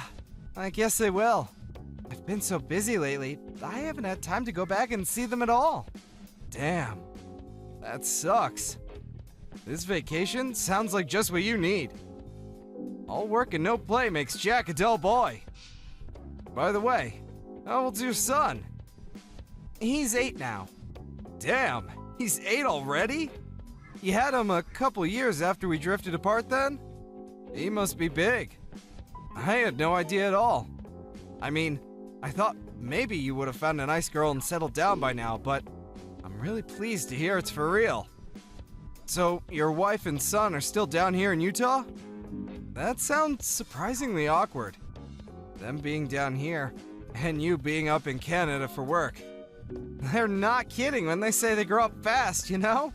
I guess they will. I've been so busy lately, I haven't had time to go back and see them at all. Damn, that sucks. This vacation sounds like just what you need. All work and no play makes Jack a dull boy. By the way, how old's your son? He's 8 now. Damn, he's 8 already? You had him a couple years after we drifted apart then? He must be big. I had no idea at all. I mean, I thought maybe you would have found a nice girl and settled down by now, but I'm really pleased to hear it's for real. So, your wife and son are still down here in Utah? That sounds surprisingly awkward. Them being down here, and you being up in Canada for work. They're not kidding when they say they grow up fast, you know?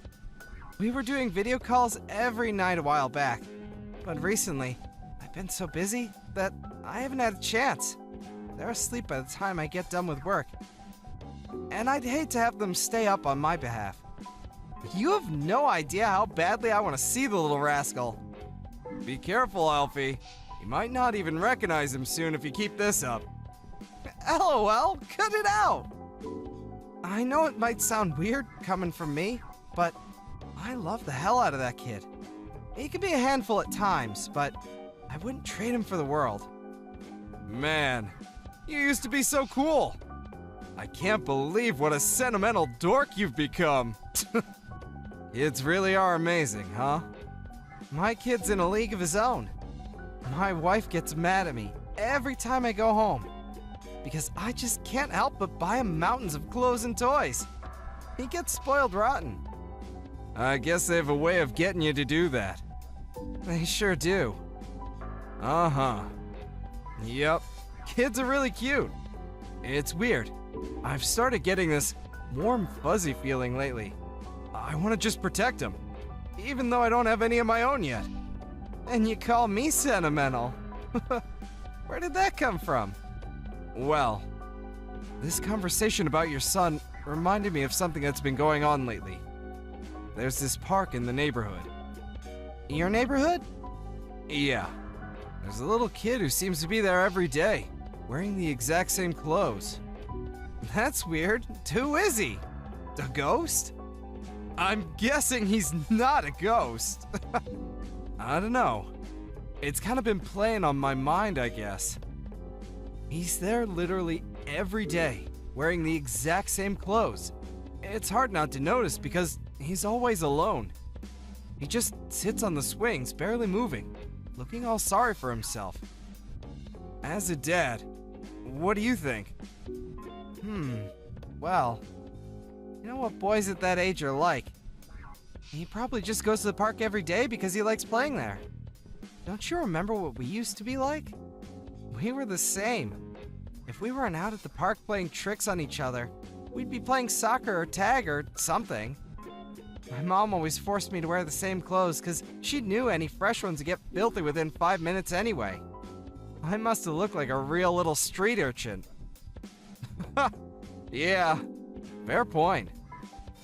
We were doing video calls every night a while back, but recently, I've been so busy that I haven't had a chance. They're asleep by the time I get done with work. And I'd hate to have them stay up on my behalf. You have no idea how badly I want to see the little rascal. Be careful, Alfie. You might not even recognize him soon if you keep this up. LOL, cut it out! I know it might sound weird coming from me, but I love the hell out of that kid. He can be a handful at times, but I wouldn't trade him for the world. Man, You used to be so cool. I can't believe what a sentimental dork you've become. Kids really are amazing, huh? My kid's in a league of his own. My wife gets mad at me every time I go home because I just can't help but buy him mountains of clothes and toys. He gets spoiled rotten. I guess they have a way of getting you to do that. They sure do. Uh-huh. Yep. Kids are really cute. It's weird. I've started getting this warm, fuzzy feeling lately. I want to just protect them, even though I don't have any of my own yet. And you call me sentimental? Where did that come from? Well, this conversation about your son reminded me of something that's been going on lately. There's this park in the neighborhood. Your neighborhood? Yeah. There's a little kid who seems to be there every day, wearing the exact same clothes. That's weird. Who is he? A ghost? I'm guessing he's not a ghost. I don't know. It's kind of been playing on my mind, I guess. He's there literally every day, wearing the exact same clothes. It's hard not to notice because he's always alone. He just sits on the swings, barely moving, looking all sorry for himself. As a dad, what do you think? Well, you know what boys at that age are like. He probably just goes to the park every day because he likes playing there. Don't you remember what we used to be like? We were the same. If we weren't out at the park playing tricks on each other, we'd be playing soccer or tag or something. My mom always forced me to wear the same clothes because she knew any fresh ones would get filthy within 5 minutes anyway. I must have looked like a real little street urchin. Yeah, fair point.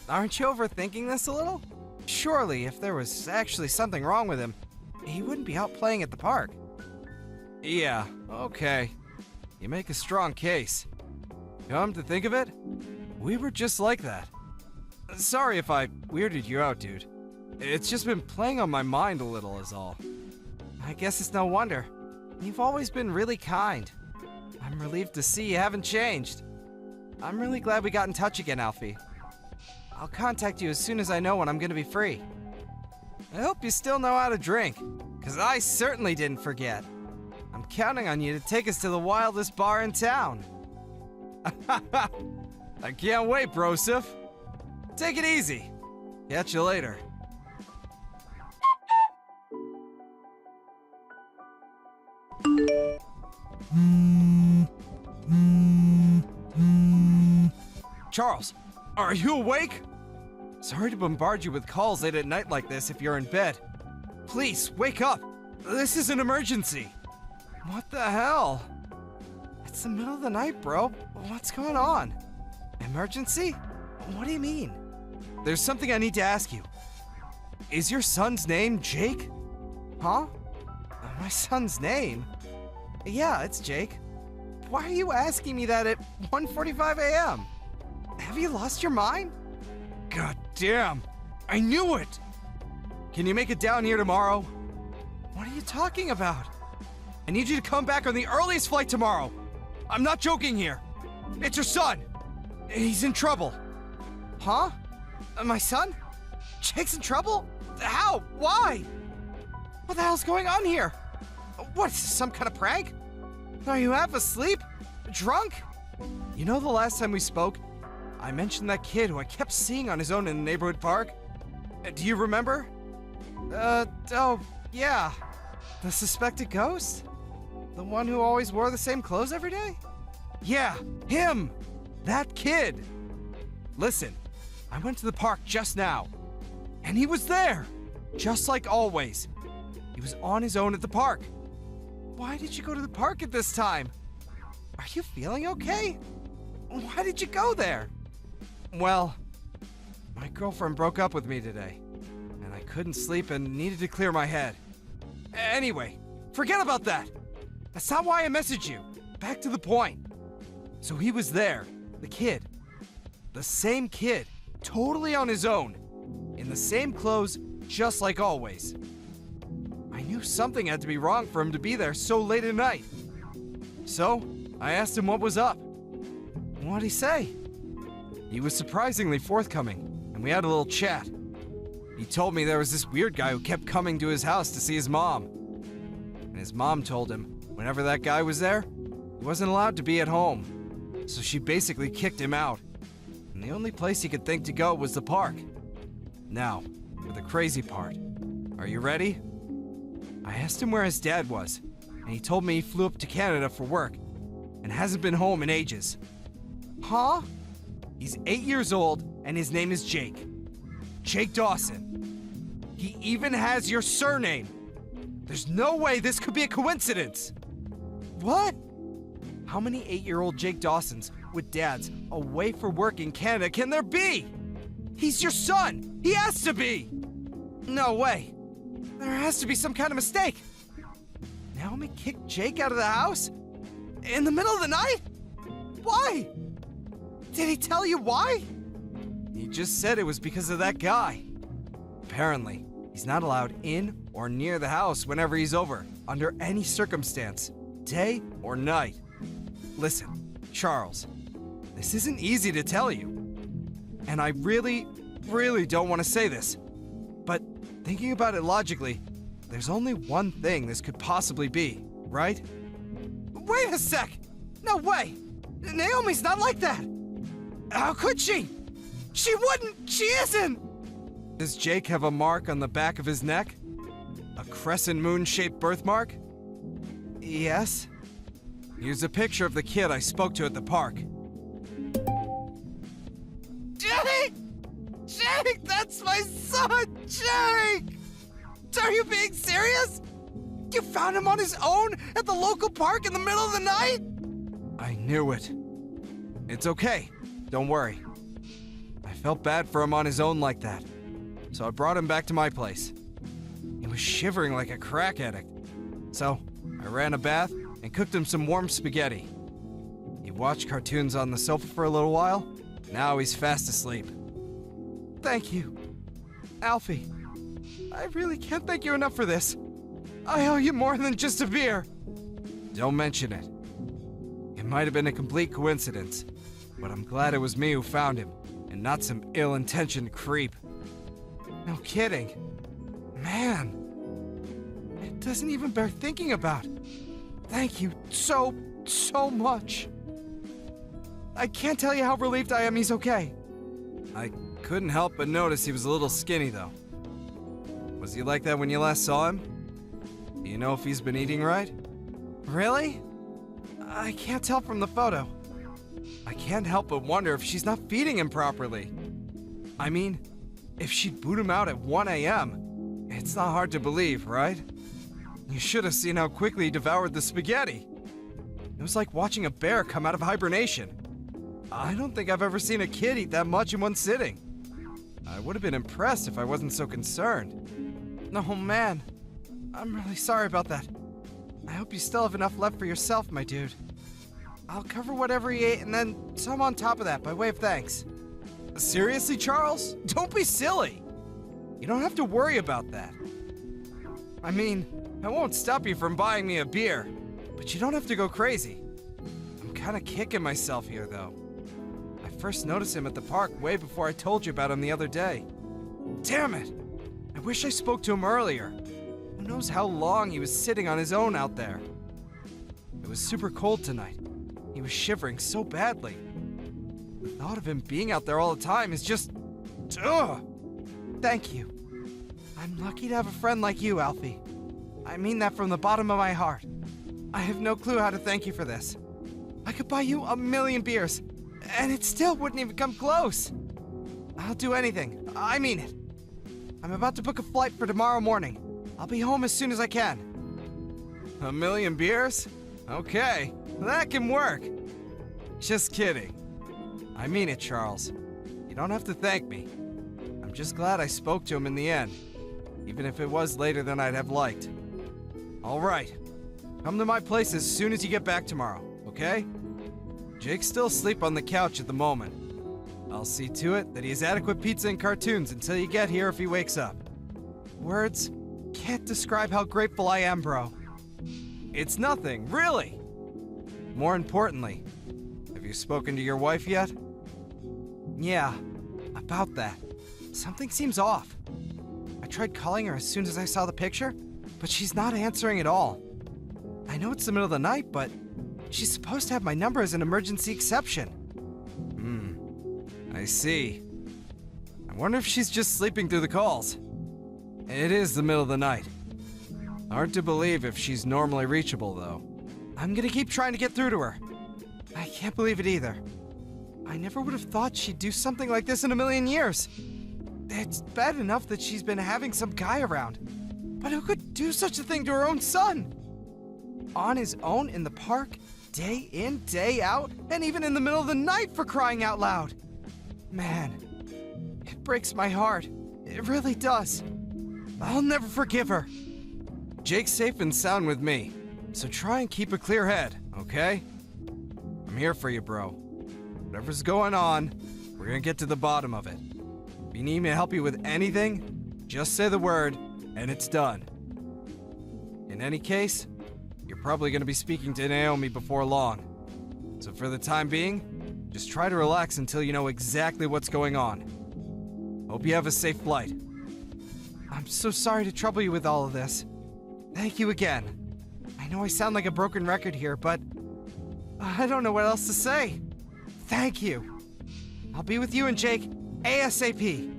Aren't you overthinking this a little? Surely, if there was actually something wrong with him, he wouldn't be out playing at the park. Yeah, okay. You make a strong case. Come to think of it, we were just like that. Sorry if I weirded you out, dude. It's just been playing on my mind a little is all. I guess it's no wonder. You've always been really kind. I'm relieved to see you haven't changed. I'm really glad we got in touch again, Alfie. I'll contact you as soon as I know when I'm gonna be free. I hope you still know how to drink, because I certainly didn't forget. I'm counting on you to take us to the wildest bar in town. I can't wait, Broseph. Take it easy. Catch you later. Charles, are you awake? Sorry to bombard you with calls late at night like this if you're in bed. Please, wake up. This is an emergency. What the hell? It's the middle of the night, bro. What's going on? Emergency? What do you mean? There's something I need to ask you. Is your son's name Jake? Huh? My son's name? Yeah, it's Jake. Why are you asking me that at 1:45 a.m.? Have you lost your mind? God damn! I knew it! Can you make it down here tomorrow? What are you talking about? I need you to come back on the earliest flight tomorrow. I'm not joking here. It's your son. He's in trouble. Huh? My son? Jake's in trouble? How? Why? What the hell's going on here? What, some kind of prank? Are you half asleep? Drunk? You know the last time we spoke, I mentioned that kid who I kept seeing on his own in the neighborhood park? Do you remember? Oh, yeah. The suspected ghost? The one who always wore the same clothes every day? Yeah, him! That kid! Listen, I went to the park just now, and he was there! Just like always. He was on his own at the park. Why did you go to the park at this time? Are you feeling okay? Why did you go there? Well, my girlfriend broke up with me today, and I couldn't sleep and needed to clear my head. Anyway, forget about that! That's not why I messaged you. Back to the point. So he was there, the kid. The same kid, totally on his own, in the same clothes, just like always. I knew something had to be wrong for him to be there so late at night. So, I asked him what was up. What'd he say? He was surprisingly forthcoming, and we had a little chat. He told me there was this weird guy who kept coming to his house to see his mom. And his mom told him whenever that guy was there, he wasn't allowed to be at home. So she basically kicked him out. And the only place he could think to go was the park. Now, for the crazy part. Are you ready? I asked him where his dad was, and he told me he flew up to Canada for work and hasn't been home in ages. Huh? He's 8 years old, and his name is Jake. Jake Dawson. He even has your surname. There's no way this could be a coincidence. What? How many 8-year-old Jake Dawsons with dads away for work in Canada can there be? He's your son. He has to be. No way. There has to be some kind of mistake. Naomi kicked Jake out of the house? In the middle of the night? Why? Did he tell you why? He just said it was because of that guy. Apparently, he's not allowed in or near the house whenever he's over, under any circumstance, day or night. Listen, Charles, this isn't easy to tell you. And I really don't want to say this. But thinking about it logically, there's only one thing this could possibly be, right? Wait a sec! No way! Naomi's not like that! How could she? She wouldn't! She isn't! Does Jake have a mark on the back of his neck? A crescent moon-shaped birthmark? Yes. Here's a picture of the kid I spoke to at the park. Jake! Jake, that's my son! Jake! Are you being serious? You found him on his own at the local park in the middle of the night? I knew it. It's okay. Don't worry. I felt bad for him on his own like that, so I brought him back to my place. He was shivering like a crack addict, so I ran a bath and cooked him some warm spaghetti. He watched cartoons on the sofa for a little while. Now he's fast asleep. Thank you, Alfie. I really can't thank you enough for this. I owe you more than just a beer. Don't mention it. It might have been a complete coincidence, but I'm glad it was me who found him, and not some ill-intentioned creep. No kidding. Man, it doesn't even bear thinking about. Thank you so much. I can't tell you how relieved I am he's okay. I couldn't help but notice he was a little skinny, though. Was he like that when you last saw him? Do you know if he's been eating right? Really? I can't tell from the photo. I can't help but wonder if she's not feeding him properly. I mean, if she'd boot him out at 1 a.m., it's not hard to believe, right? You should have seen how quickly he devoured the spaghetti. It was like watching a bear come out of hibernation. I don't think I've ever seen a kid eat that much in one sitting. I would have been impressed if I wasn't so concerned. Oh man, I'm really sorry about that. I hope you still have enough left for yourself, my dude. I'll cover whatever he ate and then some on top of that by way of thanks. Seriously, Charles? Don't be silly. You don't have to worry about that. I mean, I won't stop you from buying me a beer, but you don't have to go crazy. I'm kind of kicking myself here, though. I first noticed him at the park way before I told you about him the other day. Damn it! I wish I spoke to him earlier. Who knows how long he was sitting on his own out there. It was super cold tonight. He was shivering so badly. The thought of him being out there all the time is just... ugh! Thank you. I'm lucky to have a friend like you, Alfie. I mean that from the bottom of my heart. I have no clue how to thank you for this. I could buy you 1,000,000 beers, and it still wouldn't even come close. I'll do anything. I mean it. I'm about to book a flight for tomorrow morning. I'll be home as soon as I can. 1,000,000 beers? Okay, that can work. Just kidding. I mean it, Charles. You don't have to thank me. I'm just glad I spoke to him in the end, even if it was later than I'd have liked. All right. Come to my place as soon as you get back tomorrow, okay? Jake's still asleep on the couch at the moment. I'll see to it that he has adequate pizza and cartoons until you get here if he wakes up. Words can't describe how grateful I am, bro. It's nothing, really. More importantly, have you spoken to your wife yet? Yeah, about that. Something seems off. I tried calling her as soon as I saw the picture, but she's not answering at all. I know it's the middle of the night, but she's supposed to have my number as an emergency exception. I see. I wonder if she's just sleeping through the calls. It is the middle of the night. Hard to believe if she's normally reachable, though. I'm gonna keep trying to get through to her. I can't believe it either. I never would have thought she'd do something like this in a million years. It's bad enough that she's been having some guy around. But who could do such a thing to her own son? On his own in the park, day in, day out, and even in the middle of the night, for crying out loud. Man, it breaks my heart. It really does. I'll never forgive her. Jake's safe and sound with me, so try and keep a clear head, okay? I'm here for you, bro. Whatever's going on, we're gonna get to the bottom of it. If you need me to help you with anything, just say the word, and it's done. In any case, you're probably gonna be speaking to Naomi before long. So for the time being, just try to relax until you know exactly what's going on. Hope you have a safe flight. I'm so sorry to trouble you with all of this. Thank you again. I know I sound like a broken record here, but I don't know what else to say. Thank you. I'll be with you and Jake ASAP.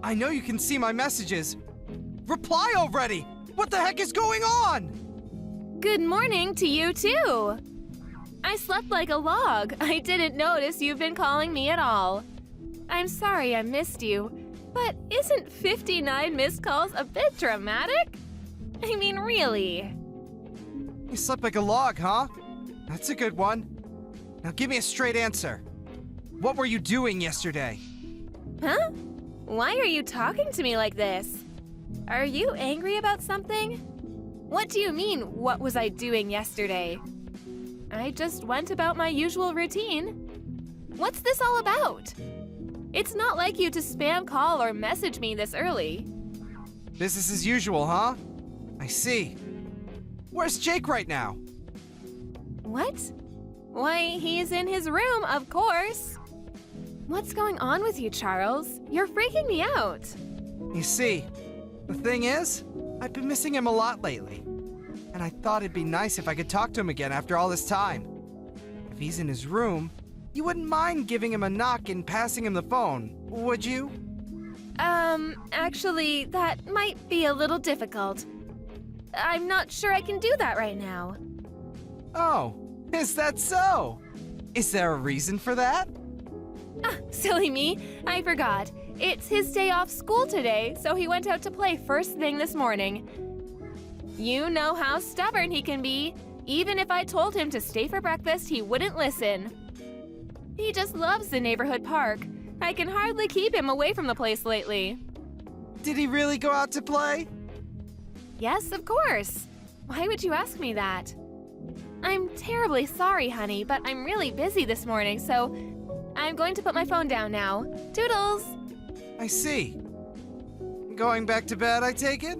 I know you can see my messages. Reply already! What the heck is going on? Good morning to you, too. I slept like a log. I didn't notice you've been calling me at all. I'm sorry I missed you, but isn't 59 missed calls a bit dramatic? I mean, really. You slept like a log, huh? That's a good one. Now give me a straight answer. What were you doing yesterday? Huh? Why are you talking to me like this? Are you angry about something? What do you mean, what was I doing yesterday? I just went about my usual routine. What's this all about? It's not like you to spam call or message me this early. Business as usual, huh? I see. Where's Jake right now? What? Why, he's in his room, of course. What's going on with you, Charles? You're freaking me out. You see, the thing is, I've been missing him a lot lately. And I thought it'd be nice if I could talk to him again after all this time. If he's in his room, you wouldn't mind giving him a knock and passing him the phone, would you? Actually, that might be a little difficult. I'm not sure I can do that right now. Oh, is that so? Is there a reason for that? Ah, silly me, I forgot. It's his day off school today, so he went out to play first thing this morning. You know how stubborn he can be. Even if I told him to stay for breakfast, he wouldn't listen. He just loves the neighborhood park. I can hardly keep him away from the place lately. Did he really go out to play? Yes, of course. Why would you ask me that? I'm terribly sorry, honey, but I'm really busy this morning, so I'm going to put my phone down now. Toodles! I see. Going back to bed, I take it?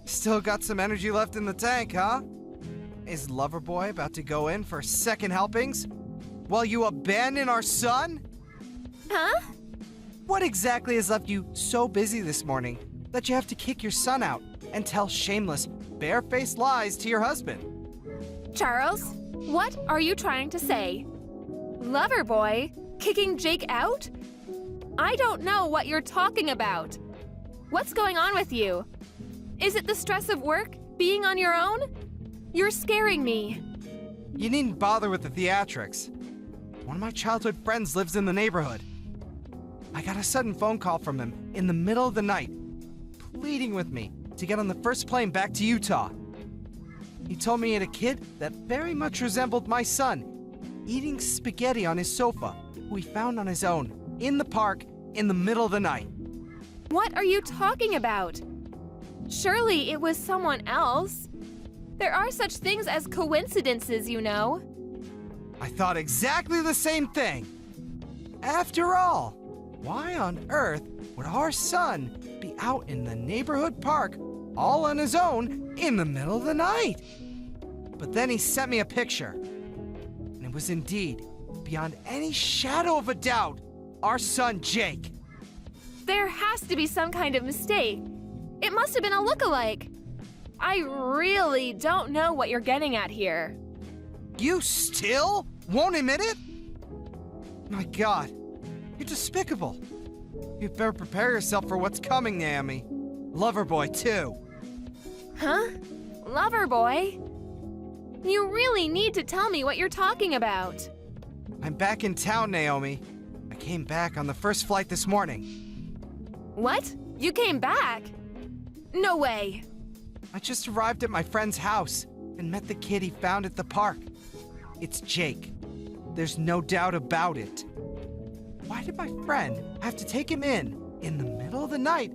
Still got some energy left in the tank, huh? Is Loverboy about to go in for second helpings? While you abandon our son? Huh? What exactly has left you so busy this morning that you have to kick your son out and tell shameless, barefaced lies to your husband? Charles, what are you trying to say? Loverboy? Kicking Jake out? I don't know what you're talking about. What's going on with you? Is it the stress of work? Being on your own? You're scaring me. You needn't bother with the theatrics. One of my childhood friends lives in the neighborhood. I got a sudden phone call from him in the middle of the night, pleading with me to get on the first plane back to Utah. He told me he had a kid that very much resembled my son, eating spaghetti on his sofa, who he found on his own, in the park, in the middle of the night. What are you talking about? Surely it was someone else. There are such things as coincidences, you know. I thought exactly the same thing. After all, why on earth would our son be out in the neighborhood park all on his own in the middle of the night? But then he sent me a picture, and it was indeed, beyond any shadow of a doubt, our son Jake. There has to be some kind of mistake. It must have been a look-alike. I really don't know what you're getting at here. You still won't admit it? My God, you're despicable. You'd better prepare yourself for what's coming, Naomi. Loverboy, too. Huh? Lover boy? You really need to tell me what you're talking about. I'm back in town, Naomi. I came back on the first flight this morning. What? You came back? No way. I just arrived at my friend's house and met the kid he found at the park. It's Jake. There's no doubt about it. Why did my friend have to take him in the middle of the night?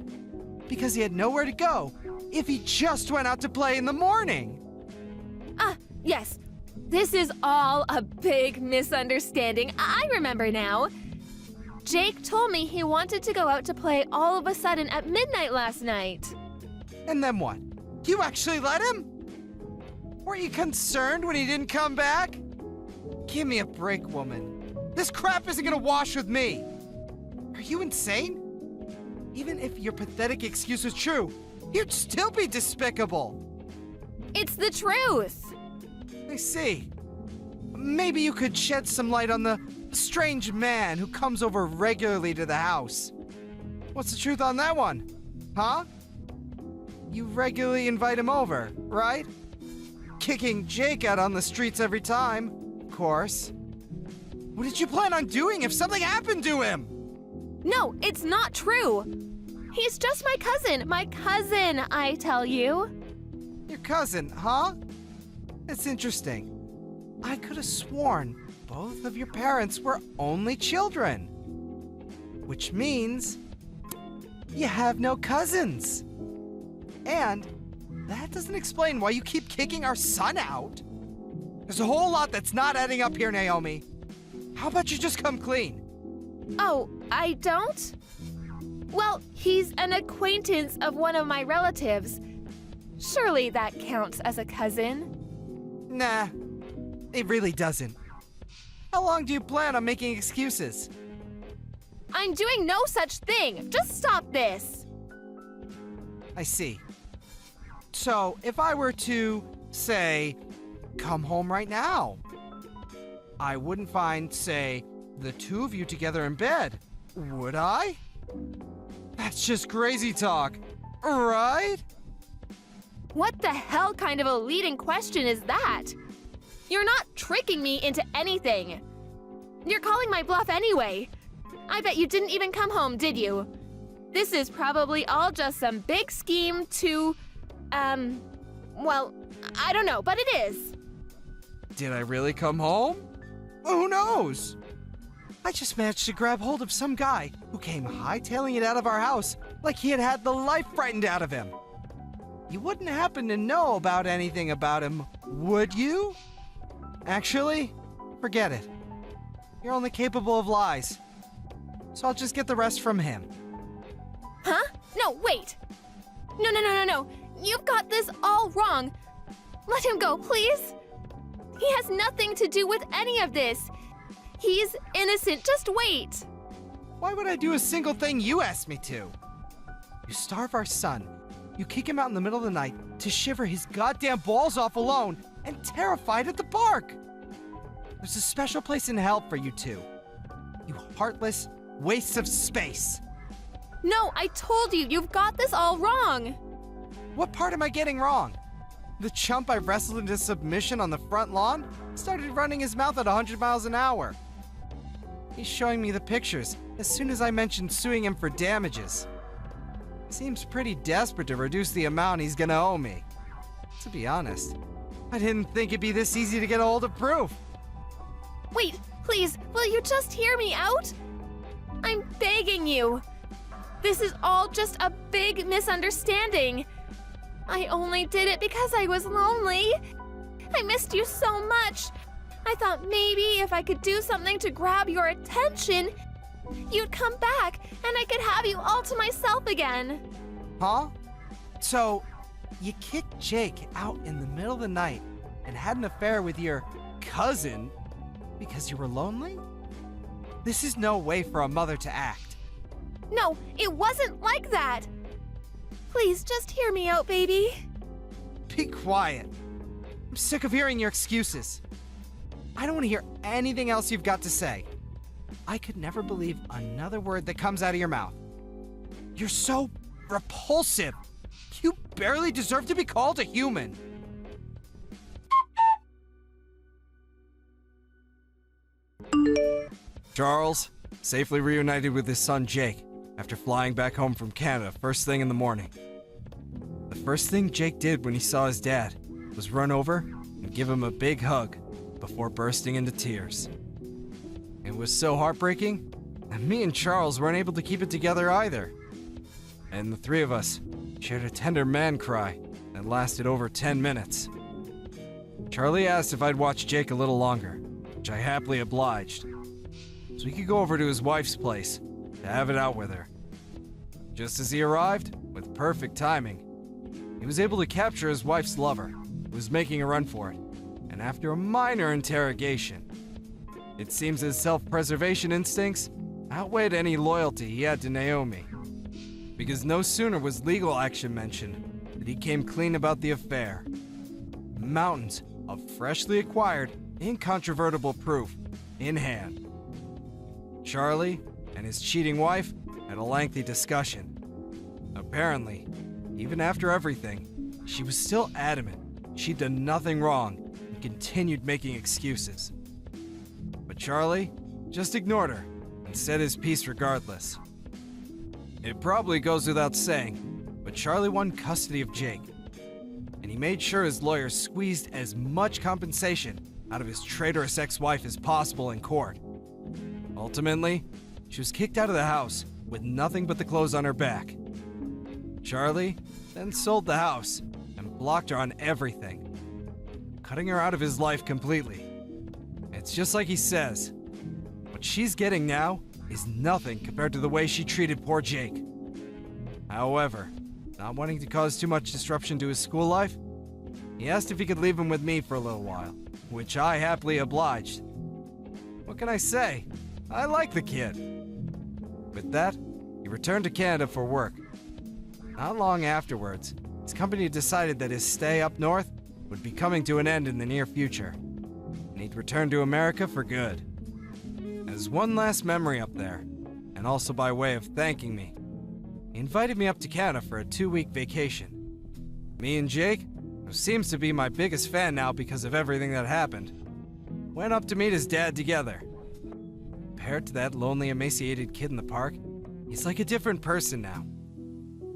Because he had nowhere to go if he just went out to play in the morning. Yes. This is all a big misunderstanding. I remember now. Jake told me he wanted to go out to play all of a sudden at midnight last night. And then what? You actually let him? Weren't you concerned when he didn't come back? Give me a break, woman. This crap isn't gonna wash with me. Are you insane? Even if your pathetic excuse was true, you'd still be despicable. It's the truth. I see. Maybe you could shed some light on the strange man who comes over regularly to the house. What's the truth on that one? Huh? You regularly invite him over, right? Kicking Jake out on the streets every time, of course. What did you plan on doing if something happened to him? No, it's not true. He's just my cousin. My cousin, I tell you. Your cousin, huh? That's interesting. I could have sworn both of your parents were only children. Which means you have no cousins. And that doesn't explain why you keep kicking our son out. There's a whole lot that's not adding up here, Naomi. How about you just come clean? Oh, I don't? Well, he's an acquaintance of one of my relatives. Surely that counts as a cousin. Nah, it really doesn't. How long do you plan on making excuses? I'm doing no such thing. Just stop this. I see. So, if I were to, say, come home right now, I wouldn't find, say, the two of you together in bed, would I? That's just crazy talk, right? What the hell kind of a leading question is that? You're not tricking me into anything. You're calling my bluff anyway. I bet you didn't even come home, did you? This is probably all just some big scheme to, well, I don't know, but it is. Did I really come home? Who knows? I just managed to grab hold of some guy who came hightailing it out of our house like he had had the life frightened out of him. You wouldn't happen to know about anything about him, would you? Actually, forget it. You're only capable of lies. So I'll just get the rest from him. Huh? No, wait. No. You've got this all wrong. Let him go, please. He has nothing to do with any of this. He's innocent. Just wait. Why would I do a single thing you asked me to? You starve our son. You kick him out in the middle of the night to shiver his goddamn balls off alone and terrified at the park. There's a special place in hell for you two. You heartless wastes of space. No, I told you, you've got this all wrong. What part am I getting wrong? The chump I wrestled into submission on the front lawn started running his mouth at 100 miles an hour. He's showing me the pictures as soon as I mentioned suing him for damages. Seems pretty desperate to reduce the amount he's gonna owe me. To be honest, I didn't think it'd be this easy to get a hold of proof. Wait, please, will you just hear me out? I'm begging you. This is all just a big misunderstanding. I only did it because I was lonely. I missed you so much. I thought maybe if I could do something to grab your attention, you'd come back and I could have you all to myself again. Huh? So, you kicked Jake out in the middle of the night and had an affair with your cousin because you were lonely? This is no way for a mother to act. No, it wasn't like that. Please just hear me out, baby. Be quiet. I'm sick of hearing your excuses. I don't want to hear anything else you've got to say. I could never believe another word that comes out of your mouth. You're so repulsive. You barely deserve to be called a human. Charles, safely reunited with his son Jake after flying back home from Canada first thing in the morning. The first thing Jake did when he saw his dad was run over and give him a big hug before bursting into tears. It was so heartbreaking that me and Charles weren't able to keep it together either. And the three of us shared a tender man cry that lasted over 10 minutes. Charlie asked if I'd watch Jake a little longer, which I happily obliged, so he could go over to his wife's place to have it out with her. Just as he arrived, with perfect timing, he was able to capture his wife's lover, who was making a run for it, and after a minor interrogation, it seems his self-preservation instincts outweighed any loyalty he had to Naomi, because no sooner was legal action mentioned than he came clean about the affair. Mountains of freshly acquired, incontrovertible proof in hand. Charlie and his cheating wife had a lengthy discussion. Apparently, even after everything, she was still adamant she'd done nothing wrong and continued making excuses. But Charlie just ignored her and said his piece regardless. It probably goes without saying, but Charlie won custody of Jake, and he made sure his lawyers squeezed as much compensation out of his traitorous ex-wife as possible in court. Ultimately, she was kicked out of the house with nothing but the clothes on her back. Charlie then sold the house and blocked her on everything, cutting her out of his life completely. It's just like he says, what she's getting now is nothing compared to the way she treated poor Jake. However, not wanting to cause too much disruption to his school life, he asked if he could leave him with me for a little while, which I happily obliged. What can I say? I like the kid. With that, he returned to Canada for work. Not long afterwards, his company decided that his stay up north would be coming to an end in the near future, and he'd return to America for good. As one last memory up there, and also by way of thanking me, he invited me up to Canada for a 2-week vacation. Me and Jake, who seems to be my biggest fan now because of everything that happened, went up to meet his dad together. Compared to that lonely, emaciated kid in the park, he's like a different person now.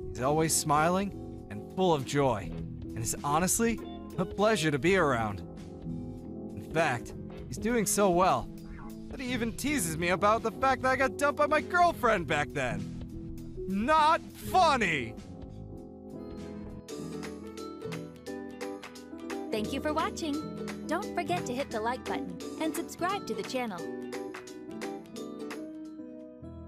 He's always smiling and full of joy, and is honestly a pleasure to be around. In fact, he's doing so well that he even teases me about the fact that I got dumped by my girlfriend back then. Not funny! Thank you for watching. Don't forget to hit the like button and subscribe to the channel.